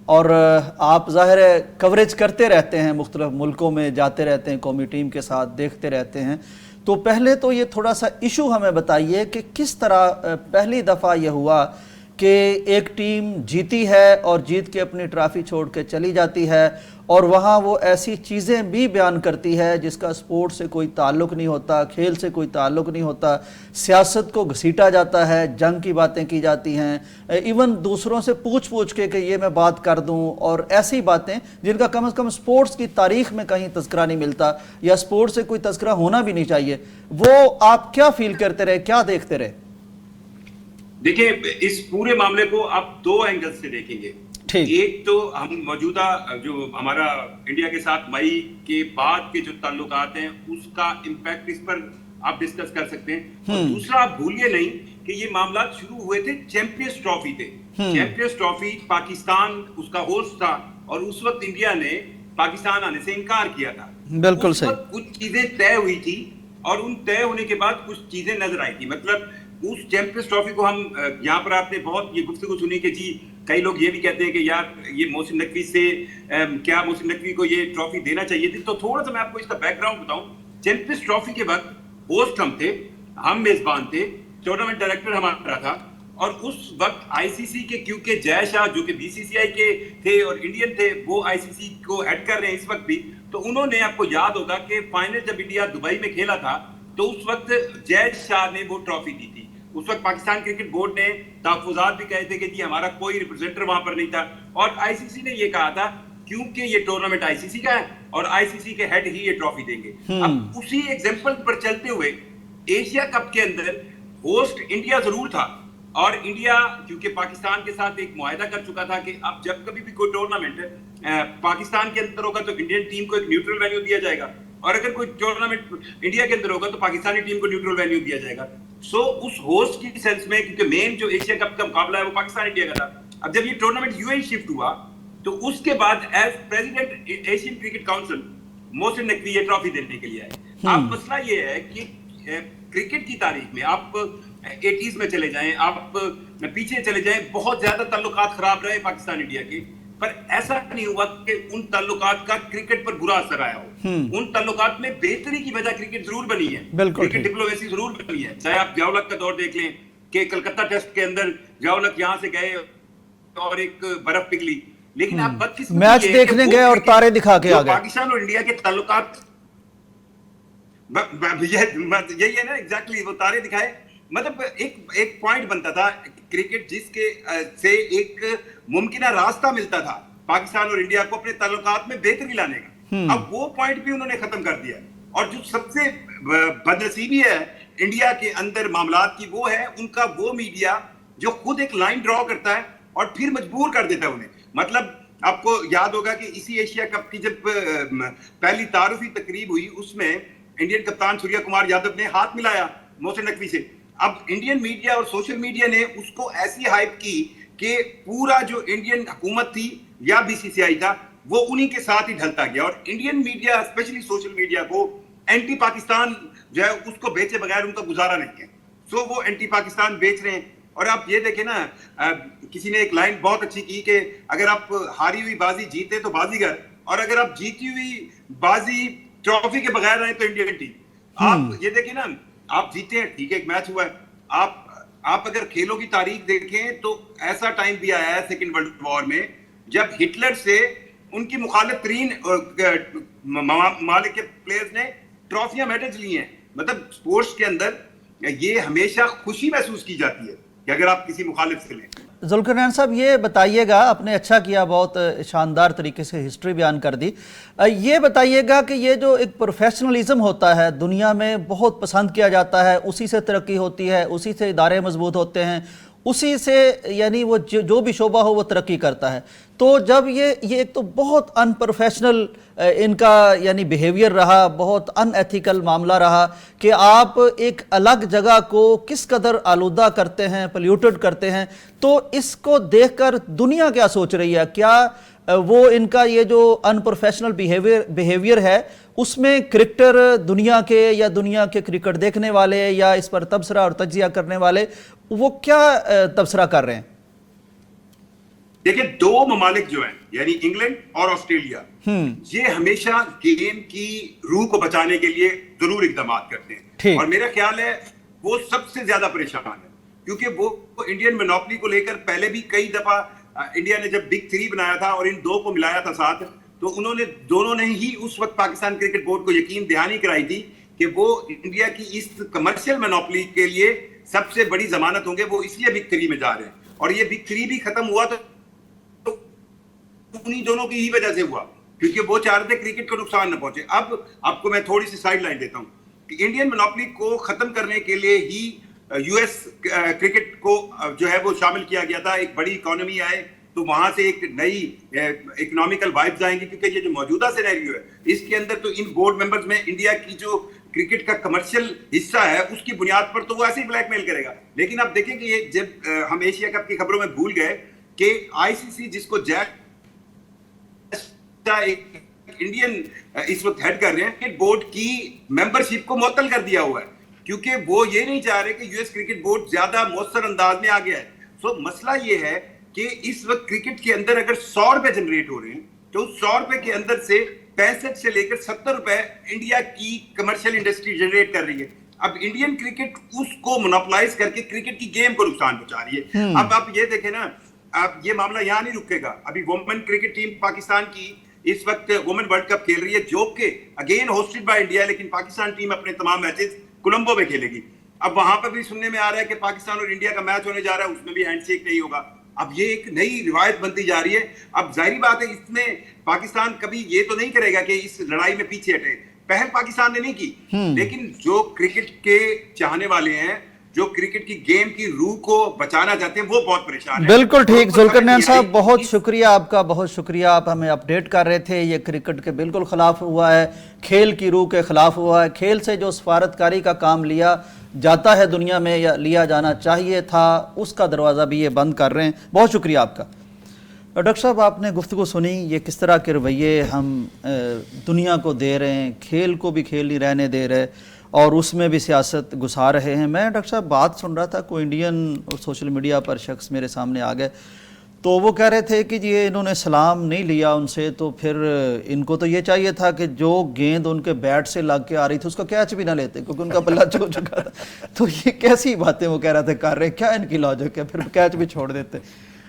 اور آپ ظاہر ہے کوریج کرتے رہتے ہیں، مختلف ملکوں میں جاتے رہتے ہیں، قومی ٹیم کے ساتھ دیکھتے رہتے ہیں، تو پہلے تو یہ تھوڑا سا ایشو ہمیں بتائیے کہ کس طرح پہلی دفعہ یہ ہوا کہ ایک ٹیم جیتی ہے اور جیت کے اپنی ٹرافی چھوڑ کے چلی جاتی ہے اور وہاں وہ ایسی چیزیں بھی بیان کرتی ہے جس کا سپورٹ سے کوئی تعلق نہیں ہوتا، کھیل سے کوئی تعلق نہیں ہوتا، سیاست کو گھسیٹا جاتا ہے، جنگ کی باتیں کی جاتی ہیں، ایون دوسروں سے پوچھ کے کہ یہ میں بات کر دوں، اور ایسی باتیں جن کا کم از کم سپورٹس کی تاریخ میں کہیں تذکرہ نہیں ملتا یا سپورٹ سے کوئی تذکرہ ہونا بھی نہیں چاہیے۔ وہ آپ کیا فیل کرتے رہے، کیا دیکھتے رہے؟ دیکھیں اس پورے معاملے کو آپ دو اینگل سے دیکھیں گے۔ ایک تو ہم موجودہ جو ہمارا انڈیا کے ساتھ مئی کے بعد کے جو تعلقات ہیں اس کا امپیکٹ اس پر آپ ڈسکس کر سکتے ہیں، اور دوسرا آپ بھولیے نہیں کہ یہ معاملات شروع ہوئے تھے چیمپئنز ٹرافی تھے۔ چیمپئنز ٹرافی پاکستان اس کا ہوسٹ تھا اور اس وقت انڈیا نے پاکستان آنے سے انکار کیا تھا۔ بالکل صحیح۔ کچھ چیزیں طے ہوئی تھی اور ان طے ہونے کے بعد کچھ چیزیں نظر آئی تھی، مطلب اس چیمپئنز ٹرافی کو ہم یہاں پر آپ نے بہت یہ گفتگو سنی کہ جی کئی لوگ یہ بھی کہتے ہیں کہ یار یہ محسن نقوی سے کیا محسن نقوی کو یہ ٹرافی دینا چاہیے تھی۔ تو تھوڑا سا میں آپ کو اس کا بیک گراؤنڈ بتاؤں۔ چیمپئنز ٹرافی کے وقت ہوسٹ ہم تھے، ہم میزبان تھے، ٹورنامنٹ ڈائریکٹر ہمارا تھا، اور اس وقت آئی سی سی کے کیونکہ جے شاہ جو کہ بی سی سی آئی کے تھے اور انڈین تھے وہ آئی سی سی کو ہیڈ کر رہے ہیں اس وقت بھی، تو انہوں نے آپ کو یاد ہوگا کہ فائنل جب انڈیا دبئی میں کھیلا تھا تو اس وقت جے شاہ نے وہ ٹرافی دی تھی۔ اس وقت پاکستان کرکٹ بورڈ نے تحفظات بھی کہے تھے کہ جی ہمارا کوئی ریپرزینٹر وہاں پر نہیں تھا، اور آئی سی سی نے یہ کہا تھا کیونکہ یہ ٹورنامنٹ آئی سی سی کا ہے اور آئی سی سی کے ہیڈ ہی یہ ٹرافی دیں گے۔ اب اسی ایگزامپل پر چلتے ہوئے ایشیا کپ کے اندر ہوسٹ انڈیا ضرور تھا، اور انڈیا کیونکہ پاکستان کے ساتھ ایک معاہدہ کر چکا تھا کہ اب جب کبھی بھی کوئی ٹورنامنٹ پاکستان کے اندر ہوگا تو انڈین ٹیم کو ایک نیوٹرل وینیو دیا جائے گا، اور اگر کوئی ٹورنامنٹ انڈیا کے اندر ہوگا تو پاکستانی ٹیم کو نیوٹرل وینیو دیا جائے گا۔ سو اس ہوسٹ کی سینس میں کیونکہ مین جو ایشیا کپ کا مقابلہ ہے وہ پاکستان انڈیا کا تھا، اب جب یہ ٹورنامنٹ یو اے شفٹ ہوا تو اس کے بعد as president Asian cricket council Mohsin Naqvi یہ ٹرافی دینے کے لیے آئے۔ اب مسئلہ یہ ہے کہ کرکٹ کی تاریخ میں آپ 80s میں چلے جائیں، آپ پیچھے چلے جائیں، بہت زیادہ تعلقات خراب رہے پاکستان انڈیا کے، پر ایسا نہیں ہوا کہ ان تعلقات کا کرکٹ پر برا اثر آیا ہو۔ ان تعلقات میں بہتری کی وجہ کرکٹ ضرور بنی ہے، کرکٹ ڈپلومیسی ضرور بنی ہے، چاہے آپ جاولک کا دور دیکھ لیں کہ کلکتہ ٹیسٹ کے اندر جاولک یہاں سے گئے اور ایک برف پگھلی، لیکن آپ بدقسمتی میچ دیکھنے گئے اور تارے دکھا کے آ گئے۔ پاکستان اور انڈیا کے تعلقات یہی ہے نا ایگزیکٹلی، وہ تارے دکھائے، مطلب ایک پوائنٹ بنتا تھا کرکٹ جس کے سے ایک ممکنہ راستہ ملتا تھا پاکستان اور انڈیا کو اپنے تعلقات میں بہتری لانے کا۔ اب وہ پوائنٹ بھی انہوں نے ختم کر دیا، اور جو سب سے بدنصیبی ہے انڈیا کے اندر معاملات کی وہ ہے ان کا وہ میڈیا جو خود ایک لائن ڈرا کرتا ہے اور پھر مجبور کر دیتا ہے انہیں۔ مطلب آپ کو یاد ہوگا کہ اسی ایشیا کپ کی جب پہلی تعارفی تقریب ہوئی اس میں انڈین کپتان سوریا کمار یادو نے ہاتھ ملایا محسن نقوی سے۔ اب انڈین میڈیا اور سوشل میڈیا نے اس کو ایسی ہائپ کی کہ پورا جو انڈین حکومت تھی یا بی سی سی آئی تھا وہ انہی کے ساتھ ہی ڈھلتا گیا، اور Indian media especially social media کو اینٹی پاکستان جو ہے اس کو بیچے بغیر ان کا گزارا نہیں ہے۔ سو وہ اینٹی پاکستان بیچ رہے ہیں، اور آپ یہ دیکھیں نا کسی نے ایک لائن بہت اچھی کی کہ اگر آپ ہاری ہوئی بازی جیتے تو بازیگر، اور اگر آپ جیتی ہوئی بازی ٹرافی کے بغیر رہے تو انڈین ٹیم. آپ یہ دیکھیں نا، آپ جیتے ہیں ٹھیک ہے، ایک میچ ہوا ہے، آپ اگر کھیلوں کی تاریخ دیکھیں تو ایسا ٹائم بھی آیا ہے سیکنڈ ورلڈ وار میں جب ہٹلر سے ان کی مخالف ترین ممالک کے پلیئرز نے ٹرافیاں میڈلز لی ہیں. مطلب سپورٹس کے اندر یہ ہمیشہ خوشی محسوس کی جاتی ہے کہ اگر آپ کسی مخالف سے لیں. ذوالقرنین صاحب یہ بتائیے گا، آپ نے اچھا کیا، بہت شاندار طریقے سے ہسٹری بیان کر دی. یہ بتائیے گا کہ یہ جو ایک پروفیشنلزم ہوتا ہے دنیا میں بہت پسند کیا جاتا ہے، اسی سے ترقی ہوتی ہے، اسی سے ادارے مضبوط ہوتے ہیں، اسی سے یعنی وہ جو بھی شعبہ ہو وہ ترقی کرتا ہے. تو جب یہ ایک تو بہت ان پروفیشنل ان کا یعنی بیہیویئر رہا، بہت ان ایتھیکل معاملہ رہا کہ آپ ایک الگ جگہ کو کس قدر آلودہ کرتے ہیں، پلیوٹڈ کرتے ہیں. تو اس کو دیکھ کر دنیا کیا سوچ رہی ہے؟ کیا وہ ان کا یہ جو ان پروفیشنل بیہیویئر ہے اس میں کرکٹر دنیا کے یا دنیا کے کرکٹ دیکھنے والے یا اس پر تبصرہ اور تجزیہ کرنے والے وہ کیا تبصرہ کر رہے ہیں؟ دیکھیں، دو ممالک جو ہیں یعنی انگلینڈ اور آسٹریلیا، یہ ہمیشہ گیم کی روح کو بچانے کے لیے ضرور اقدامات کرتے ہیں، اور میرا خیال ہے وہ سب سے زیادہ پریشان ہے کیونکہ وہ انڈین مونوپلی کو لے کر پہلے بھی کئی دفعہ انڈیا نے جب بگ 3 بنایا تھا اور ان دو کو ملایا تھا ساتھ، تو دونوں نے ہی اس وقت پاکستان کرکٹ بورڈ کو یقین دہانی کرائی تھی کہ وہ انڈیا کی اس کمرشل مونوپلی کے لیے سب سے بڑی ضمانت ہوں گے، وہ اس لیے بگ 3 میں جا رہے ہیں. اور یہ بگ 3 بھی ختم ہوا تو انہی دونوں کی ہی وجہ سے ہوا کیونکہ وہ چاہ رہے تھے کرکٹ کو نقصان نہ پہنچے. اب آپ کو میں تھوڑی سی سائڈ لائن دیتا ہوں کہ انڈین مونوپلی کو ختم کرنے کے لیے ہی یو ایس کرکٹ کو جو ہے وہ شامل کیا گیا تھا. ایک بڑی اکانومی آئے تو وہاں سے ایک نئی اکنامیکل وائبز آئیں گی کیونکہ یہ جو موجودہ سینیریو ہے اس کے اندر تو ان بورڈ ممبرز میں انڈیا کی جو کرکٹ کا کمرشل حصہ ہے اس کی بنیاد پر تو وہ ایسے ہی بلیک میل کرے گا. لیکن آپ دیکھیں کہ یہ جب ہم ایشیا کپ کی خبروں میں بھول گئے کہ آئی سی سی جس کو جیک انڈین اس وقت ہیڈ کر رہے ہیں، کرکٹ بورڈ کی ممبرشپ کو معطل کر دیا ہوا ہے کیونکہ وہ یہ نہیں چاہ رہے کہ یو ایس کرکٹ بورڈ زیادہ مؤثر انداز میں آ گیا ہے. سو مسئلہ یہ ہے کہ اس وقت کرکٹ کے اندر اگر 100 روپے جنریٹ ہو رہے ہیں تو 100 روپے کے اندر سے 65 سے لے کر 70 روپے انڈیا کی کمرشل انڈسٹری جنریٹ کر رہی ہے. اب انڈین کرکٹ اس کو مونوپلائز کر کے کرکٹ کی گیم کو نقصان پہنچا رہی ہے. اب آپ یہ دیکھیں نا، اب یہ معاملہ یہاں نہیں رکے گا. ابھی وومن کرکٹ ٹیم پاکستان کی اس وقت وومن ورلڈ کپ کھیل رہی ہے جو کہ اگین ہوسٹڈ بائی انڈیا، لیکن پاکستان ٹیم اپنے تمام میچز کولمبو میں کھیلے گی. اب وہاں پر بھی سننے میں آ رہا ہے کہ پاکستان اور انڈیا کا میچ ہونے جا رہا ہے، اس میں بھی ہینڈ شیک نہیں ہوگا. اب یہ ایک نئی روایت بنتی جا رہی ہے. اب ظاہری بات ہے اس میں پاکستان کبھی یہ تو نہیں کرے گا کہ اس لڑائی میں پیچھے ہٹے. پہل پاکستان نے نہیں کی، لیکن جو کرکٹ کے چاہنے والے ہیں، جو کرکٹ کی گیم کی روح کو بچانا چاہتے ہیں، وہ بہت پریشان ہیں. بالکل ٹھیک ذوالقرنین صاحب، بہت شکریہ آپ کا، بہت شکریہ. آپ ہمیں اپڈیٹ کر رہے تھے. یہ کرکٹ کے بالکل خلاف ہوا ہے، کھیل کی روح کے خلاف ہوا ہے. کھیل سے جو سفارتکاری کا کام لیا جاتا ہے دنیا میں یا لیا جانا چاہیے تھا، اس کا دروازہ بھی یہ بند کر رہے ہیں. بہت شکریہ آپ کا. ڈاکٹر صاحب، آپ نے گفتگو سنی، یہ کس طرح کے رویے ہم دنیا کو دے رہے ہیں. کھیل کو بھی کھیل نہیں رہنے دے رہے اور اس میں بھی سیاست گھسا رہے ہیں. میں ڈاکٹر صاحب بات سن رہا تھا، کوئی انڈین سوشل میڈیا پر شخص میرے سامنے آ گئے تو وہ کہہ رہے تھے کہ یہ انہوں نے سلام نہیں لیا ان سے، تو پھر ان کو تو یہ چاہیے تھا کہ جو گیند ان کے بیٹ سے لگ کے آ رہی تھی اس کا کیچ بھی نہ لیتے کیونکہ ان کا بلہ چھو چکا تھا. تو یہ کیسی باتیں وہ کہہ رہے تھے کر رہے، کیا ان کی لاجک ہے؟ پھر کیچ بھی چھوڑ دیتے.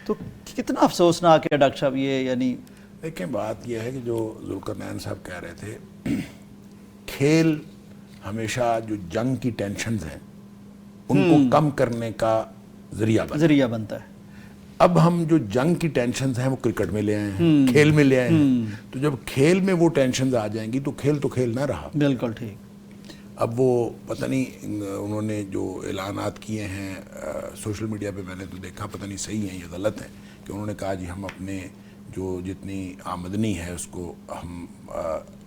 تو کتنا افسوسناک ہے ڈاکٹر صاحب یہ. یعنی دیکھیں، بات یہ ہے کہ جو ذوالقرنین صاحب کہہ رہے تھے، کھیل ہمیشہ جو جنگ کی ٹینشنز ہیں ان کو کم کرنے کا ذریعہ بنتا ہے. اب ہم جو جنگ کی ٹینشنز ہیں وہ کرکٹ میں لے آئے ہیں، کھیل میں لے آئے ہیں. تو جب کھیل میں وہ ٹینشنز آ جائیں گی تو کھیل نہ رہا. بالکل ٹھیک. اب وہ پتہ نہیں انہوں نے جو اعلانات کیے ہیں سوشل میڈیا پہ، میں نے تو دیکھا، پتہ نہیں صحیح ہیں یا غلط ہیں، کہ انہوں نے کہا جی ہم اپنے جو جتنی آمدنی ہے اس کو ہم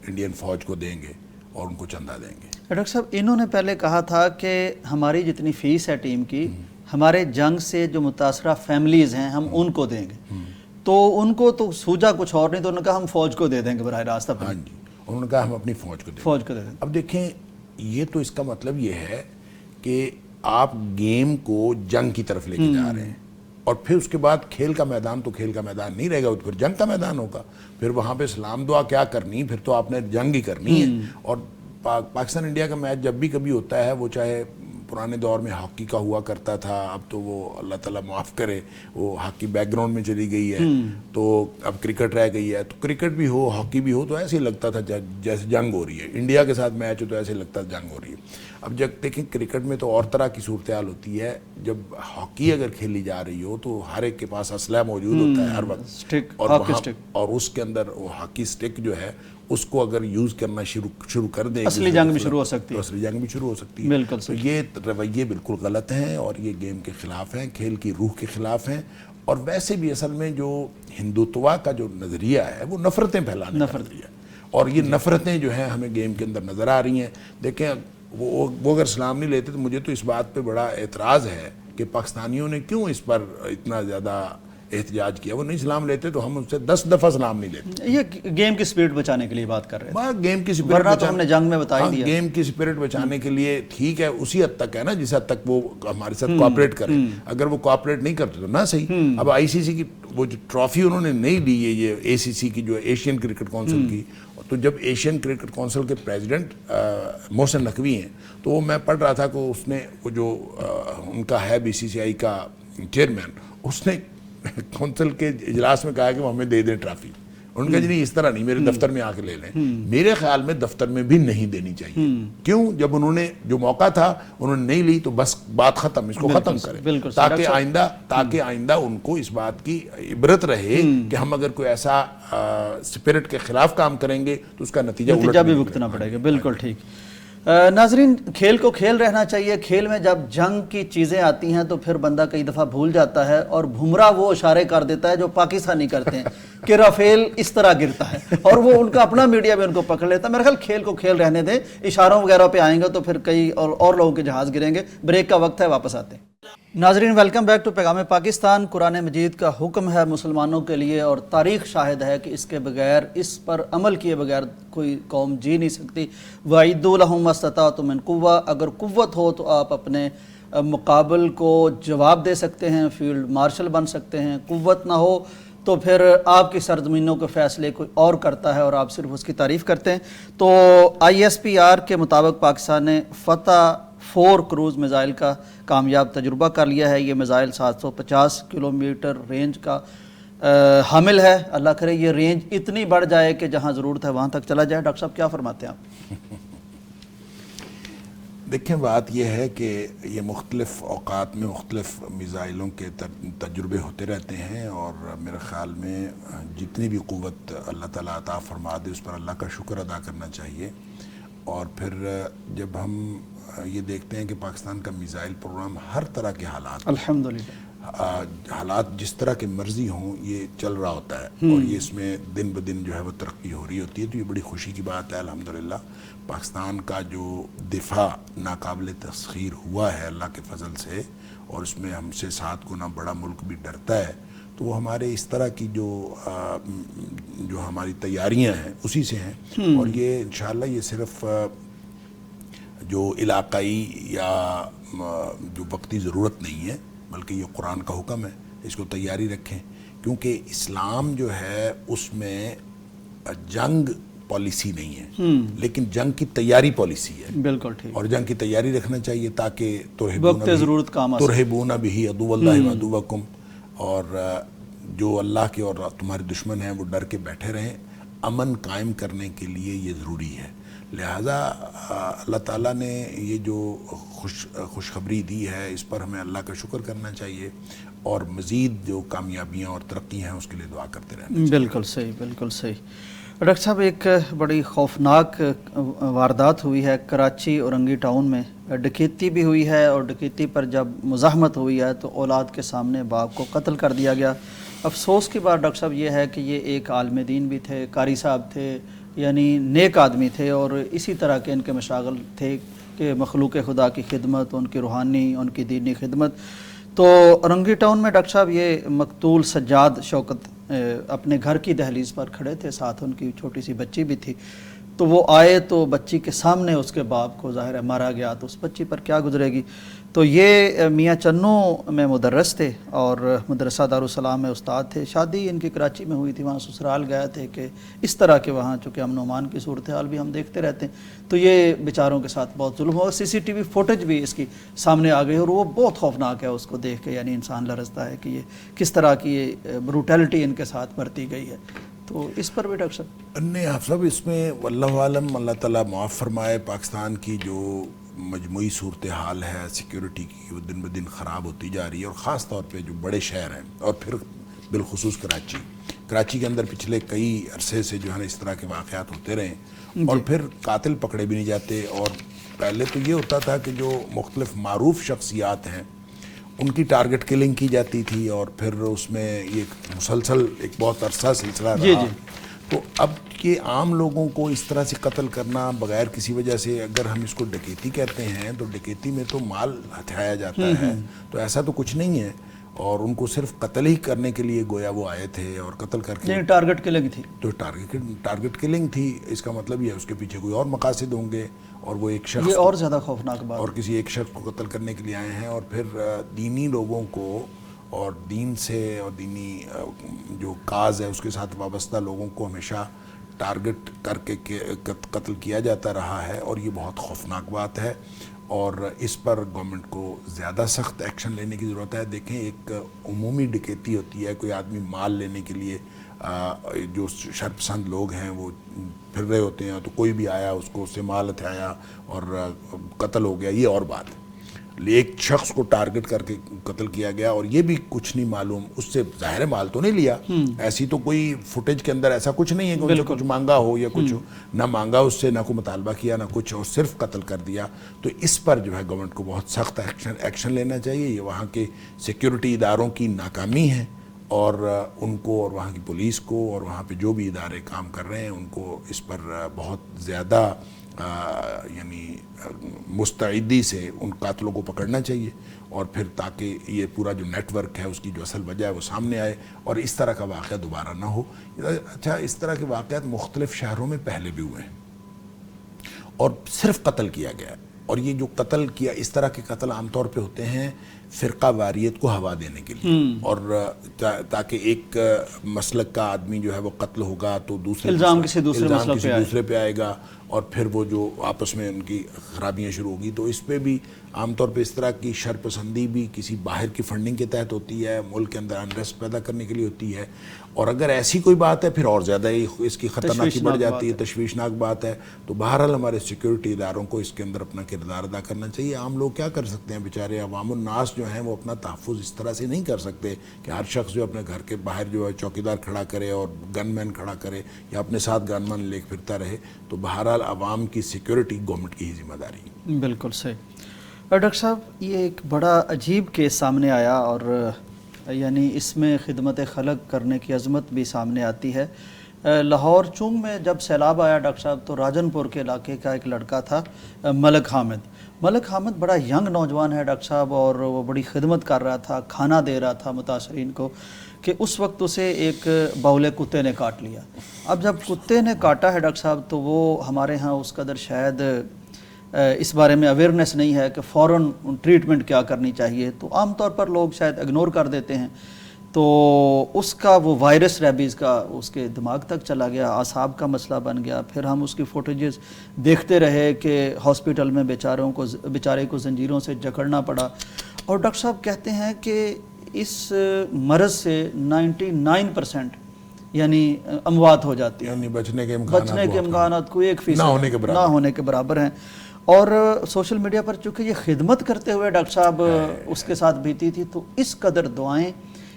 انڈین فوج کو دیں گے اور ان کو چندہ دیں گے. ڈاکٹر صاحب، انہوں نے پہلے کہا تھا کہ ہماری جتنی فیس ہے ٹیم کی، ہمارے جنگ سے جو متاثرہ فیملیز ہیں ہم ان کو دیں گے. تو ان کو تو سوجا کچھ اور نہیں، تو انہوں نے کہا ہم فوج کو دے دیں گے براہ راست. ہاں جی، انہوں نے کہا ہم اپنی فوج کو دیں گے. دے دیں. اب دیکھیں، یہ تو اس کا مطلب یہ ہے کہ آپ گیم کو جنگ کی طرف لے کے جا رہے ہیں، اور پھر اس کے بعد کھیل کا میدان تو کھیل کا میدان نہیں رہے گا، پھر جنگ کا میدان ہوگا، پھر وہاں پہ سلام دعا کیا کرنی، پھر تو آپ نے جنگ ہی کرنی ہے۔ اور پاکستان انڈیا کا میچ جب بھی کبھی ہوتا ہے، وہ چاہے پرانے دور میں ہاکی کا ہوا کرتا تھا، اب تو وہ اللہ تعالیٰ معاف کرے وہ ہاکی بیک گراؤنڈ میں چلی گئی ہے، تو اب کرکٹ رہ گئی ہے، تو کرکٹ بھی ہو ہاکی بھی ہو تو ایسے ہی لگتا تھا جیسے جنگ ہو رہی ہے، انڈیا کے ساتھ میچ ہو تو ایسے لگتا تھا جنگ ہو رہی ہے۔ اب جب دیکھیں کرکٹ میں تو اور طرح کی صورتحال ہوتی ہے، جب ہاکی اگر کھیلی جا رہی ہو تو ہر ایک کے پاس اسلحہ موجود ہوتا ہے ہر وقت، اور اس کے اندر وہ ہاکی سٹک جو ہے اس کو اگر یوز کرنا شروع کر دیں، اصلی جنگ بھی شروع ہو سکتی ہے، اصلی جنگ بھی شروع ہو سکتی ہے۔ بالکل تو یہ رویے بالکل غلط ہیں، اور یہ گیم کے خلاف ہیں، کھیل کی روح کے خلاف ہیں، اور ویسے بھی اصل میں جو ہندوتوا کا جو نظریہ ہے وہ نفرتیں پھیلانے کا نظریہ ہے، اور یہ نفرتیں جو ہیں ہمیں گیم کے اندر نظر آ رہی ہیں۔ دیکھیں وہ اگر سلام نہیں لیتے تو مجھے تو اس بات پہ بڑا اعتراض ہے کہ پاکستانیوں نے کیوں اس پر اتنا زیادہ احتجاج کیا۔ وہ نہیں سلام لیتے تو ہم ان سے 10 دفعہ سلام نہیں لیتے۔ یہ گیم کی سپیرٹ بچانے کے لیے بات کر رہے ہیں، گیم کی سپیرٹ ورنہ تو ہم نے جنگ میں بتا ہی دیا۔ گیم کی سپیرٹ بچانے کے لیے ٹھیک ہے، اسی حد تک ہے نا جس حد تک وہ ہمارے ساتھ کوآپریٹ کرے، اگر وہ کوآپریٹ نہیں کرتے تو نہ صحیح۔ اب آئی سی سی کی وہ جو ٹرافی انہوں نے نہیں دی ہے، یہ اے سی سی کی جو ایشین کرکٹ کونسل کی، تو جب ایشین کرکٹ کونسل کے پریزیڈنٹ محسن نقوی ہیں، تو وہ میں پڑھ رہا تھا کہ اس نے وہ جو ان کا ہے بی سی سی آئی کا چیئرمین، اس نے کونسل کے اجلاس میں کہا کہ وہ ہمیں دے دیں ٹرافی۔ ان کا جی نہیں اس طرح نہیں، میرے دفتر میں آ کے لے لیں۔ میرے خیال میں دفتر میں بھی نہیں دینی چاہیے، کیوں؟ جب انہوں نے جو موقع تھا انہوں نے نہیں لی تو بس بات ختم، اس کو ختم کریں، تاکہ آئندہ ان کو اس بات کی عبرت رہے کہ ہم اگر کوئی ایسا سپرٹ کے خلاف کام کریں گے تو اس کا نتیجہ بھی بھگتنا پڑے گا۔ بالکل ٹھیک۔ ناظرین، کھیل کو کھیل رہنا چاہیے۔ کھیل میں جب جنگ کی چیزیں آتی ہیں تو پھر بندہ کئی دفعہ بھول جاتا ہے، اور بھمرا وہ اشارے کر دیتا ہے جو پاکستانی کرتے ہیں کہ رافیل اس طرح گرتا ہے، اور وہ ان کا اپنا میڈیا بھی ان کو پکڑ لیتا ہے۔ میرے خیال کھیل کو کھیل رہنے دیں، اشاروں وغیرہ پہ آئیں گے تو پھر کئی اور لوگوں کے جہاز گریں گے۔ بریک کا وقت ہے، واپس آتے ہیں۔ ناظرین، ویلکم بیک ٹو پیغام پاکستان۔ قرآن مجید کا حکم ہے مسلمانوں کے لیے، اور تاریخ شاہد ہے کہ اس کے بغیر، اس پر عمل کیے بغیر کوئی قوم جی نہیں سکتی۔ وَأَعِدُّوا لَهُم مَّا اسْتَطَعْتُم مِّن قُوَّةٍ، اگر قوت ہو تو آپ اپنے مقابل کو جواب دے سکتے ہیں، فیلڈ مارشل بن سکتے ہیں۔ قوت نہ ہو تو پھر آپ کی سرزمینوں کے فیصلے کوئی اور کرتا ہے اور آپ صرف اس کی تعریف کرتے ہیں۔ تو ISPR کے مطابق پاکستان نے فتح 4 کروز میزائل کا کامیاب تجربہ کر لیا ہے۔ یہ میزائل 750 کلومیٹر رینج کا حامل ہے۔ اللہ کرے یہ رینج اتنی بڑھ جائے کہ جہاں ضرورت ہے وہاں تک چلا جائے۔ ڈاکٹر صاحب کیا فرماتے ہیں آپ؟ دیکھیں، بات یہ ہے کہ یہ مختلف اوقات میں مختلف میزائلوں کے تجربے ہوتے رہتے ہیں، اور میرے خیال میں جتنی بھی قوت اللہ تعالیٰ عطا فرما دے اس پر اللہ کا شکر ادا کرنا چاہیے۔ اور پھر جب ہم یہ دیکھتے ہیں کہ پاکستان کا میزائل پروگرام ہر طرح کے حالات جس طرح کے مرضی ہوں یہ چل رہا ہوتا ہے، اور یہ اس میں دن بدن جو ہے وہ ترقی ہو رہی ہوتی ہے، تو یہ بڑی خوشی کی بات ہے۔ الحمدللہ پاکستان کا جو دفاع ناقابل تسخیر ہوا ہے اللہ کے فضل سے، اور اس میں ہم سے 7 گنا بڑا ملک بھی ڈرتا ہے، تو وہ ہمارے اس طرح کی جو ہماری تیاریاں ہیں اسی سے ہیں۔ اور یہ انشاءاللہ یہ صرف جو علاقائی یا جو وقتی ضرورت نہیں ہے، بلکہ یہ قرآن کا حکم ہے، اس کو تیاری رکھیں، کیونکہ اسلام جو ہے اس میں جنگ پالیسی نہیں ہے، لیکن جنگ کی تیاری پالیسی ہے۔ بالکل ٹھیک۔ اور جنگ کی تیاری رکھنا چاہیے تاکہ وقت ضرورت کام آ سکے۔ ترہبون بہ عدو اللہ وعدوکم، اور جو اللہ کے اور تمہارے دشمن ہیں وہ ڈر کے بیٹھے رہیں۔ امن قائم کرنے کے لیے یہ ضروری ہے، لہذا اللہ تعالیٰ نے یہ جو خوشخبری دی ہے اس پر ہمیں اللہ کا شکر کرنا چاہیے، اور مزید جو کامیابیاں اور ترقی ہیں اس کے لیے دعا کرتے رہنا چاہیے۔ بالکل صحیح، بالکل صحیح۔ ڈاکٹر صاحب، ایک بڑی خوفناک واردات ہوئی ہے کراچی اورنگی ٹاؤن میں، ڈکیتی بھی ہوئی ہے، اور ڈکیتی پر جب مزاحمت ہوئی ہے تو اولاد کے سامنے باپ کو قتل کر دیا گیا۔ افسوس کی بات ڈاکٹر صاحب یہ ہے کہ یہ ایک عالم دین بھی تھے، قاری صاحب تھے، یعنی نیک آدمی تھے، اور اسی طرح کے ان کے مشاغل تھے کہ مخلوق خدا کی خدمت، ان کی روحانی، ان کی دینی خدمت۔ تو اورنگی ٹاؤن میں ڈاکٹر صاحب یہ مقتول سجاد شوکت اپنے گھر کی دہلیز پر کھڑے تھے، ساتھ ان کی چھوٹی سی بچی بھی تھی، تو وہ آئے تو بچی کے سامنے اس کے باپ کو ظاہر ہے مارا گیا، تو اس بچی پر کیا گزرے گی۔ تو یہ میاں چنو میں مدرس تھے اور مدرسہ دارالسلام میں استاد تھے. شادی ان کی کراچی میں ہوئی تھی, وہاں سسرال گئے تھے کہ اس طرح کے وہاں چونکہ امن و امان کی صورتحال بھی ہم دیکھتے رہتے ہیں, تو یہ بیچاروں کے ساتھ بہت ظلم ہوا. سی سی ٹی وی فوٹیج بھی اس کی سامنے آ گئی اور وہ بہت خوفناک ہے اس کو دیکھ کے, یعنی انسان لرزتا ہے کہ یہ کس طرح کی یہ بروٹیلٹی ان کے ساتھ برتی گئی ہے. تو اس پر بھی ڈاکٹر صاحب نہیں آپ صاحب اس میں واللہ عالم, اللہ تعالیٰ معاف فرمائے. پاکستان کی جو مجموعی صورتحال ہے سیکیورٹی کی, وہ دن بہ دن خراب ہوتی جا رہی ہے, اور خاص طور پہ جو بڑے شہر ہیں اور پھر بالخصوص کراچی کے اندر پچھلے کئی عرصے سے جو ہے نا اس طرح کے واقعات ہوتے رہے, اور پھر قاتل پکڑے بھی نہیں جاتے. اور پہلے تو یہ ہوتا تھا کہ جو مختلف معروف شخصیات ہیں ان کی ٹارگٹ کلنگ کی جاتی تھی, اور پھر اس میں یہ مسلسل ایک بہت عرصہ سلسلہ رہا. تو اب کہ عام لوگوں کو اس طرح سے قتل کرنا بغیر کسی وجہ سے, اگر ہم اس کو ڈکیتی کہتے ہیں تو ڈکیتی میں تو مال ہتھیایا جاتا ہے, تو ایسا تو کچھ نہیں ہے. اور ان کو صرف قتل ہی کرنے کے لیے گویا وہ آئے تھے اور قتل کر کے, ٹارگٹ کلنگ تھی. تو ٹارگٹ کلنگ تھی. اس کا مطلب یہ ہے اس کے پیچھے کوئی اور مقاصد ہوں گے, اور وہ ایک شخص, یہ اور زیادہ خوفناک بات, اور کسی ایک شخص کو قتل کرنے کے لیے آئے ہیں. اور پھر دینی لوگوں کو اور دین سے اور دینی جو کاز ہے اس کے ساتھ وابستہ لوگوں کو ہمیشہ ٹارگٹ کر کے قتل کیا جاتا رہا ہے, اور یہ بہت خوفناک بات ہے. اور اس پر گورنمنٹ کو زیادہ سخت ایکشن لینے کی ضرورت ہے. دیکھیں ایک عمومی ڈکیتی ہوتی ہے, کوئی آدمی مال لینے کے لیے جو شرپسند لوگ ہیں وہ پھر رہے ہوتے ہیں, تو کوئی بھی آیا اس کو اس سے مال ہتھیایا اور قتل ہو گیا, یہ اور بات ہے. ایک شخص کو ٹارگٹ کر کے قتل کیا گیا, اور یہ بھی کچھ نہیں معلوم اس سے, ظاہر مال تو نہیں لیا, ایسی تو کوئی فوٹیج کے اندر ایسا کچھ نہیں ہے کہ ان سے کچھ مانگا ہو یا کچھ, نہ مانگا اس سے, نہ کوئی مطالبہ کیا, نہ کچھ, اور صرف قتل کر دیا. تو اس پر جو ہے گورنمنٹ کو بہت سخت ایکشن لینا چاہیے. یہ وہاں کے سیکیورٹی اداروں کی ناکامی ہے, اور ان کو, اور وہاں کی پولیس کو, اور وہاں پہ جو بھی ادارے کام کر رہے ہیں ان کو اس پر بہت زیادہ یعنی مستعدی سے ان قاتلوں کو پکڑنا چاہیے, اور پھر تاکہ یہ پورا جو نیٹ ورک ہے اس کی جو اصل وجہ ہے وہ سامنے آئے, اور اس طرح کا واقعہ دوبارہ نہ ہو. اچھا, اس طرح کے واقعات مختلف شہروں میں پہلے بھی ہوئے ہیں اور صرف قتل کیا گیا ہے. اور یہ جو قتل کیا, اس طرح کے قتل عام طور پہ ہوتے ہیں فرقہ واریت کو ہوا دینے کے لیے, اور تاکہ ایک مسلک کا آدمی جو ہے وہ قتل ہوگا تو الزام کسی دوسرے پہ آئے گا, اور پھر وہ جو آپس میں ان کی خرابیاں شروع ہوگی. تو اس پہ بھی عام طور پہ اس طرح کی شرپسندی بھی کسی باہر کی فنڈنگ کے تحت ہوتی ہے, ملک کے اندر انریسٹ پیدا کرنے کے لیے ہوتی ہے. اور اگر ایسی کوئی بات ہے پھر اور زیادہ اس کی خطرناکی بڑھ جاتی ہے, تشویشناک بات ہے. تو بہرحال ہمارے سیکیورٹی اداروں کو اس کے اندر اپنا کردار ادا کرنا چاہیے. عام لوگ کیا کر سکتے ہیں, بیچارے عوام الناس جو ہیں وہ اپنا تحفظ اس طرح سے نہیں کر سکتے کہ ہر شخص جو اپنے گھر کے باہر جو ہے چوکیدار کھڑا کرے اور گن مین کھڑا کرے یا اپنے ساتھ گن مین لے پھرتا رہے. تو بہرحال عوام کی سیکیورٹی گورنمنٹ کی ہی ذمہ داری ہے. بالکل صحیح. ڈاکٹر صاحب یہ ایک بڑا عجیب کیس سامنے آیا, اور یعنی اس میں خدمت خلق کرنے کی عظمت بھی سامنے آتی ہے. لاہور چونگ میں جب سیلاب آیا ڈاکٹر صاحب, تو راجن پور کے علاقے کا ایک لڑکا تھا ملک حامد. ملک حامد بڑا ینگ نوجوان ہے ڈاکٹر صاحب, اور وہ بڑی خدمت کر رہا تھا, کھانا دے رہا تھا متاثرین کو, کہ اس وقت اسے ایک بولے کتے نے کاٹ لیا. اب جب کتے نے کاٹا ہے ڈاکٹر صاحب, تو وہ ہمارے ہاں اس قدر شاید اس بارے میں اویئرنیس نہیں ہے کہ فوراً ٹریٹمنٹ کیا کرنی چاہیے, تو عام طور پر لوگ شاید اگنور کر دیتے ہیں. تو اس کا وہ وائرس ریبیز کا اس کے دماغ تک چلا گیا, اعصاب کا مسئلہ بن گیا. پھر ہم اس کی فوٹیجز دیکھتے رہے کہ ہاسپٹل میں بیچارے کو زنجیروں سے جکڑنا پڑا. اور ڈاکٹر صاحب کہتے ہیں کہ اس مرض سے 99% یعنی اموات ہو جاتی ہیں, یعنی بچنے کے امکانات کوئی 1% نہ ہونے کے برابر ہیں. اور سوشل میڈیا پر چونکہ یہ خدمت کرتے ہوئے ڈاکٹر صاحب اس کے ساتھ بیتی تھی, تو اس قدر دعائیں,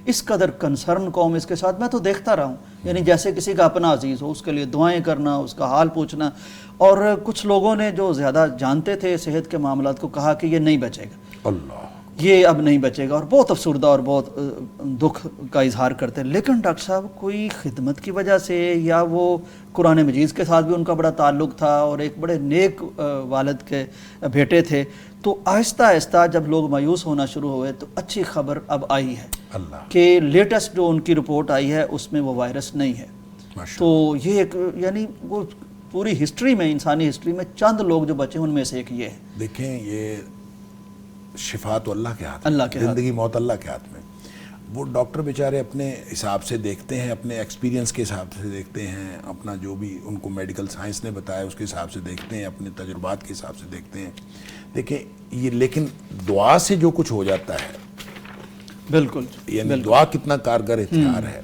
اس قدر کنسرن قوم اس کے ساتھ, میں تو دیکھتا رہا ہوں, یعنی جیسے کسی کا اپنا عزیز ہو, اس کے لیے دعائیں کرنا, اس کا حال پوچھنا. اور کچھ لوگوں نے جو زیادہ جانتے تھے صحت کے معاملات کو کہا کہ یہ نہیں بچے گا, یہ اب نہیں بچے گا, اور بہت افسردہ اور بہت دکھ کا اظہار کرتے ہیں. لیکن ڈاکٹر صاحب کوئی خدمت کی وجہ سے, یا وہ قرآن مجید کے ساتھ بھی ان کا بڑا تعلق تھا, اور ایک بڑے نیک والد کے بیٹے تھے, تو آہستہ آہستہ جب لوگ مایوس ہونا شروع ہوئے, تو اچھی خبر اب آئی ہے کہ لیٹسٹ جو ان کی رپورٹ آئی ہے اس میں وہ وائرس نہیں ہے. تو یہ ایک یعنی وہ پوری ہسٹری میں, انسانی ہسٹری میں چند لوگ جو بچے ان میں سے ایک یہ ہے. دیکھیں, یہ شفا تو اللہ کے ہاتھ اللہ میں، کے ہاتھ، زندگی موت اللہ کے ہاتھ میں. وہ ڈاکٹر بیچارے اپنے حساب سے دیکھتے ہیں، اپنے ایکسپیرینس کے حساب سے دیکھتے ہیں، اپنا جو بھی ان کو میڈیکل سائنس نے بتایا اس کے حساب سے دیکھتے ہیں، اپنے تجربات کے حساب سے دیکھتے ہیں. دیکھیں یہ لیکن دعا سے جو کچھ ہو جاتا ہے، بالکل، یعنی دعا کتنا کارگر ہتھیار ہے.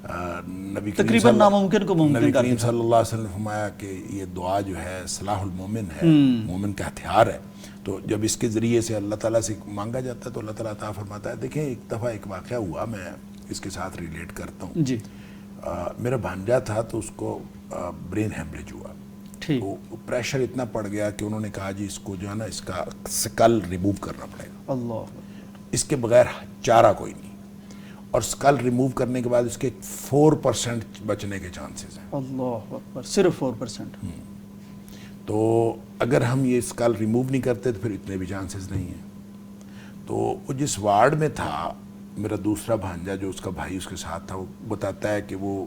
نبی کریم تقریباً ناممکن کو ممکن کر کریم صلی اللہ علیہ وسلم نے فرمایا کہ یہ دعا جو ہے صلاح المومن ہے، مومن کا ہتھیار ہے. تو جب اس کے ذریعے سے اللہ تعالیٰ سے مانگا جاتا ہے تو اللہ تعالیٰ عطا فرماتا ہے. دیکھیں ایک دفعہ ایک واقعہ ہوا، میں اس کے ساتھ ریلیٹ کرتا ہوں. جی میرا بھانجا تھا تو اس کو برین ہیمریج ہوا. ٹھیک، تو پریشر اتنا پڑ گیا کہ انہوں نے کہا جی اس کو جو ہے نا اس کا سکل ریموو کرنا پڑے گا، اللہ، اس کے بغیر چارہ کوئی نہیں. اور سکل ریموو کرنے کے بعد اس کے 4% بچنے کے چانسز ہیں. اللہ اکبر، صرف 4%. تو اگر ہم یہ سکل ریموو نہیں کرتے تو پھر اتنے بھی چانسز نہیں ہیں. تو وہ جس وارڈ میں تھا، میرا دوسرا بھانجا جو اس کا بھائی اس کے ساتھ تھا، وہ بتاتا ہے کہ وہ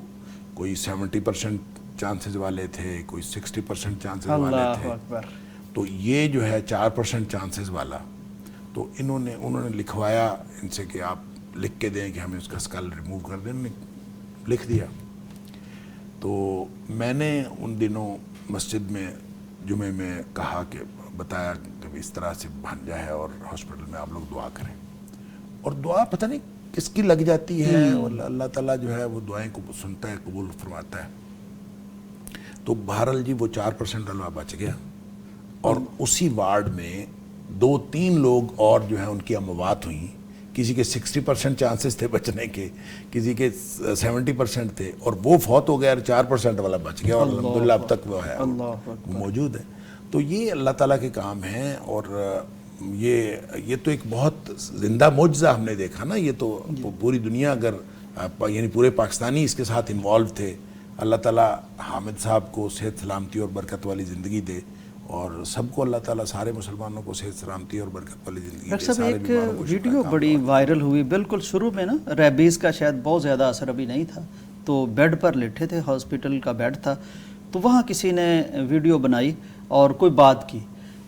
کوئی 70% چانسز والے تھے، کوئی 60% چانسز والے اللہ تھے. اکبر، تو یہ جو ہے 4% چانسز والا، تو انہوں نے لکھوایا ان سے کہ آپ لکھ کے دیں کہ ہمیں اس کا سکل ریموو کر دیں. لکھ دیا. تو میں نے ان دنوں مسجد میں جمعے میں کہا کہ بتایا کہ اس طرح سے بھانجا ہے اور ہاسپٹل میں آپ لوگ دعا کریں. اور دعا پتہ نہیں کس کی لگ جاتی ہے، اور اللہ تعالیٰ جو ہے وہ دعائیں کو سنتا ہے، قبول فرماتا ہے. تو بہرحال جی وہ 4% والا بچ گیا. اور اسی وارڈ میں 2-3 لوگ اور جو ہیں ان کی اموات ہوئیں. کسی کے 60% چانسز تھے بچنے کے، کسی کے 70% تھے، اور وہ فوت ہو گیا، 4% والا بچ گیا، اور الحمدللہ اب تک وہ ہے، موجود ہے. تو یہ اللہ تعالیٰ کے کام ہیں. اور یہ تو ایک بہت زندہ معجزہ ہم نے دیکھا نا. یہ تو پوری دنیا اگر یعنی پورے پاکستانی اس کے ساتھ انوالو تھے. اللہ تعالیٰ حامد صاحب کو صحت سلامتی اور برکت والی زندگی دے، اور سب کو اللہ تعالیٰ سارے مسلمانوں کو صحت سلامتی اور برکت والی زندگی دے. ڈاکٹر صاحب ایک ویڈیو بڑی وائرل ہوئی بالکل شروع میں نا، ریبیز کا شاید بہت زیادہ اثر ابھی نہیں تھا، تو بیڈ پر لیٹے تھے، ہاسپٹل کا بیڈ تھا، تو وہاں کسی نے ویڈیو بنائی اور کوئی بات کی.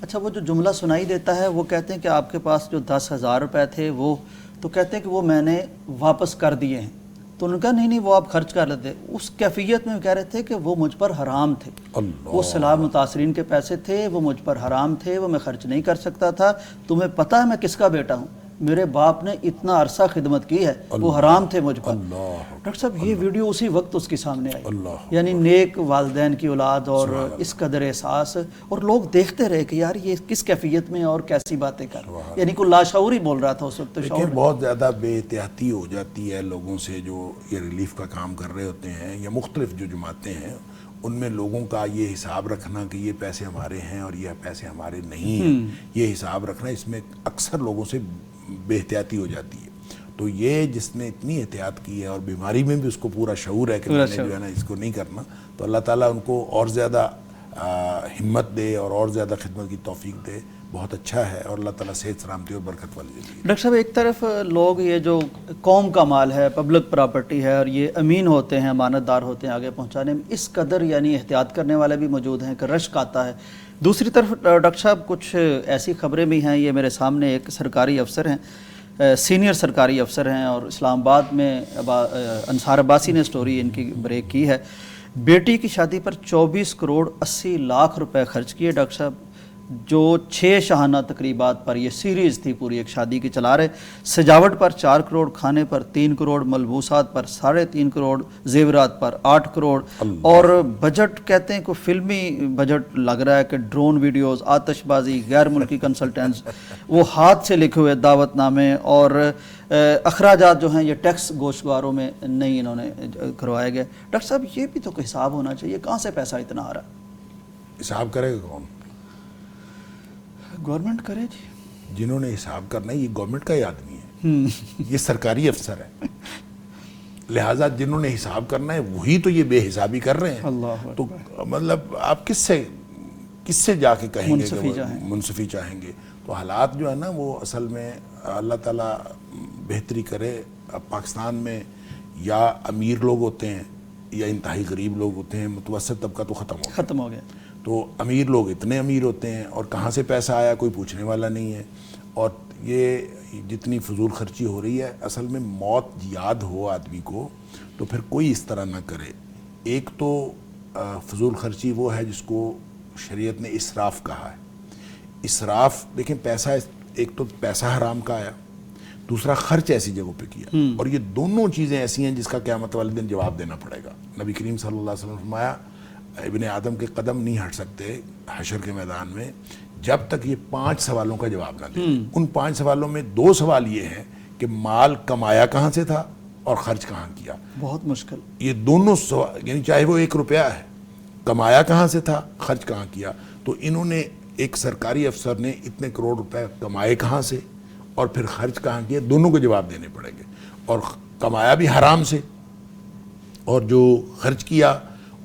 اچھا وہ جو جملہ سنائی دیتا ہے وہ کہتے ہیں کہ آپ کے پاس جو 10,000 روپے تھے وہ، تو کہتے ہیں کہ وہ میں نے واپس کر دیے ہیں. تو انہوں نے کہا نہیں وہ آپ خرچ کر لیتے. اس کیفیت میں کہہ رہے تھے کہ وہ مجھ پر حرام تھے، وہ سیلاب متاثرین کے پیسے تھے، وہ مجھ پر حرام تھے، وہ میں خرچ نہیں کر سکتا تھا. تمہیں پتہ ہے میں کس کا بیٹا ہوں؟ میرے باپ نے اتنا عرصہ خدمت کی ہے، وہ حرام تھے مجھ پر. ڈاکٹر صاحب یہ ویڈیو اسی وقت اس کے سامنے آئی، یعنی نیک والدین کی اولاد اور اس قدر احساس، اور لوگ دیکھتے رہے کہ یار یہ کس کیفیت میں اور کیسی باتیں کر، یعنی کوئی لاشعور ہی بول رہا تھا اس وقت. لیکن بہت زیادہ بے احتیاطی ہو جاتی ہے لوگوں سے جو یہ ریلیف کا کام کر رہے ہوتے ہیں، یا مختلف جو جماعتیں ہیں ان میں لوگوں کا یہ حساب رکھنا کہ یہ پیسے ہمارے ہیں اور یہ پیسے ہمارے نہیں ہیں، یہ حساب رکھنا، اس میں اکثر لوگوں سے بے احتیاطی ہو جاتی ہے. تو یہ جس نے اتنی احتیاط کی ہے اور بیماری میں بھی اس کو پورا شعور ہے کہ میں نے جو ہے نا اس کو نہیں کرنا، تو اللہ تعالیٰ ان کو اور زیادہ ہمت دے اور زیادہ خدمت کی توفیق دے. بہت اچھا ہے، اور اللہ تعالیٰ صحت سلامتی اور برکت والی زندگی. ڈاکٹر صاحب ایک طرف لوگ یہ جو قوم کا مال ہے، پبلک پراپرٹی ہے، اور یہ امین ہوتے ہیں، امانت دار ہوتے ہیں آگے پہنچانے میں، اس قدر یعنی احتیاط کرنے والے بھی موجود ہیں کہ رشک آتا ہے. دوسری طرف ڈاکٹر صاحب کچھ ایسی خبریں بھی ہیں، یہ میرے سامنے ایک سرکاری افسر ہیں، سینئر سرکاری افسر ہیں، اور اسلام آباد میں انصار عباسی نے سٹوری ان کی بریک کی ہے. بیٹی کی شادی پر 24 کروڑ 80 لاکھ روپے خرچ کیے ڈاکٹر صاحب، جو 6 شاہانہ تقریبات پر یہ سیریز تھی پوری ایک شادی کی چلا رہے. سجاوٹ پر 4 کروڑ، کھانے پر 3 کروڑ، ملبوسات پر 3.5 کروڑ، زیورات پر 8 کروڑ، اور بجٹ کہتے ہیں کوئی فلمی بجٹ لگ رہا ہے کہ ڈرون ویڈیوز، آتش بازی، غیر ملکی کنسلٹنٹس، وہ ہاتھ سے لکھے ہوئے دعوت نامے، اور اخراجات جو ہیں یہ ٹیکس گوشتگاروں میں نہیں انہوں نے کروائے گئے. ڈاکٹر صاحب یہ بھی تو کوئی حساب ہونا چاہیے، کہاں سے پیسہ اتنا آ رہا ہے؟ حساب کرے گا کون؟ گورنمنٹ کرے جی. جنہوں نے حساب کرنا ہے یہ گورنمنٹ کا ہی آدمی ہے، یہ سرکاری افسر ہے، لہٰذا جنہوں نے حساب کرنا ہے وہی تو یہ بے حسابی کر رہے ہیں. اللہ تو مطلب آپ کس سے جا کے کہیں گے کہ منصفی چاہیں گے؟ تو حالات جو ہے نا وہ اصل میں اللہ تعالیٰ بہتری کرے. اب پاکستان میں یا امیر لوگ ہوتے ہیں یا انتہائی غریب لوگ ہوتے ہیں، متوسط طبقہ تو ختم ہو گیا. تو امیر لوگ اتنے امیر ہوتے ہیں اور کہاں سے پیسہ آیا کوئی پوچھنے والا نہیں ہے. اور یہ جتنی فضول خرچی ہو رہی ہے، اصل میں موت یاد ہو آدمی کو تو پھر کوئی اس طرح نہ کرے. ایک تو فضول خرچی وہ ہے جس کو شریعت نے اسراف کہا ہے. اسراف دیکھیں، پیسہ ایک تو پیسہ حرام کا آیا، دوسرا خرچ ایسی جگہوں پہ کیا، اور یہ دونوں چیزیں ایسی ہیں جس کا قیامت والے دن جواب دینا پڑے گا. نبی کریم صلی اللہ علیہ وسلم نے فرمایا ابن آدم کے قدم نہیں ہٹ سکتے حشر کے میدان میں جب تک یہ 5 سوالوں کا جواب نہ دے. ان 5 سوالوں میں 2 سوال یہ ہیں کہ مال کمایا کہاں سے تھا اور خرچ کہاں کیا. بہت مشکل. یہ دونوں سوال، یعنی چاہے وہ 1 روپیہ ہے، کمایا کہاں سے تھا، خرچ کہاں کیا. تو انہوں نے، ایک سرکاری افسر نے اتنے کروڑ روپے کمائے کہاں سے اور پھر خرچ کہاں کیا، دونوں کو جواب دینے پڑیں گے. اور کمایا بھی حرام سے، اور جو خرچ کیا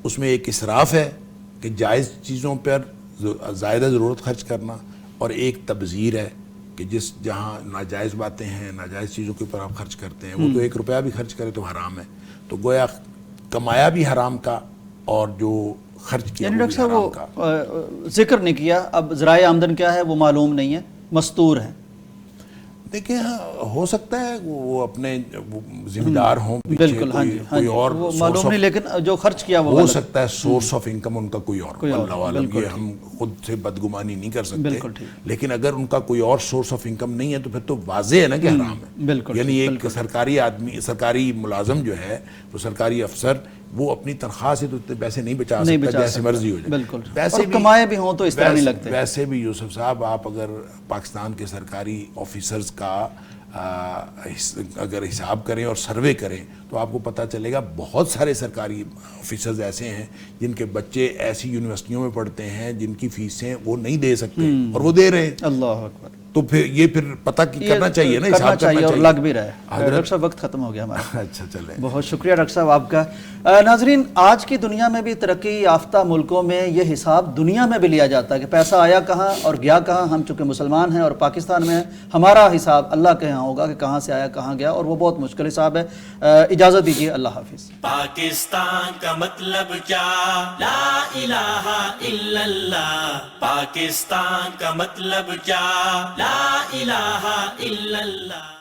اس میں ایک اسراف ہے کہ جائز چیزوں پر زائدہ ضرورت خرچ کرنا، اور ایک تبذیر ہے کہ جہاں ناجائز باتیں ہیں، ناجائز چیزوں کے اوپر آپ خرچ کرتے ہیں، وہ تو 1 روپیہ بھی خرچ کرے تو حرام ہے. تو گویا کمایا بھی حرام کا اور جو خرچ کیا یعنی وہ ڈاکٹر بھی حرام کا. صاحب وہ ذکر نہیں کیا، اب ذرائع آمدن کیا ہے وہ معلوم نہیں ہے، مستور ہے. دیکھیں ہو سکتا ہے وہ اپنے ذمہ دار ہوں، بالکل، ہاں جی، کوئی اور وہ معلوم نہیں، لیکن جو خرچ کیا وہ ہو سکتا ہے سورس آف انکم ان کا کوئی اور، اللہ عالم. یہ ہم خود سے بدگمانی نہیں کر سکتے، لیکن اگر ان کا کوئی اور سورس آف انکم نہیں ہے تو پھر تو واضح ہے نا کہ حرام ہے. بالکل. یعنی ایک سرکاری آدمی، سرکاری ملازم جو ہے، وہ سرکاری افسر، وہ اپنی تنخواہ سے تو اتنے پیسے نہیں بچا سکتا جیسے مرضی ہو جائے. بالکل. ویسے اور کمائے بھی ہوں تو اس طرح نہیں لگتے. ویسے بھی یوسف صاحب، آپ اگر پاکستان کے سرکاری آفیسرز کا اگر حساب کریں اور سروے کریں تو آپ کو پتہ چلے گا بہت سارے سرکاری آفیسرز ایسے ہیں جن کے بچے ایسی یونیورسٹیوں میں پڑھتے ہیں جن کی فیسیں وہ نہیں دے سکتے اور وہ دے رہے ہیں. اللہ اکبر. تو پھر یہ پتہ کرنا چاہیے نا، حساب کرنا چاہیے اور لگ بھی رہا ہے. ڈاکٹر صاحب وقت ختم ہو گیا ہمارا. اچھا چلیں، بہت شکریہ ڈاکٹر صاحب آپ کا. ناظرین، آج کی دنیا میں بھی ترقی یافتہ ملکوں میں یہ حساب دنیا میں بھی لیا جاتا ہے کہ پیسہ آیا کہاں اور گیا کہاں. ہم چونکہ مسلمان ہیں اور پاکستان میں ہیں، ہمارا حساب اللہ کے ہاں ہوگا کہ کہاں سے آیا کہاں گیا، اور وہ بہت مشکل حساب ہے. اجازت دیجیے، اللہ حافظ. پاکستان کا مطلب کیا؟ لا الہ الا اللہ. پاکستان کا مطلب کیا؟ لا الہ الا اللہ.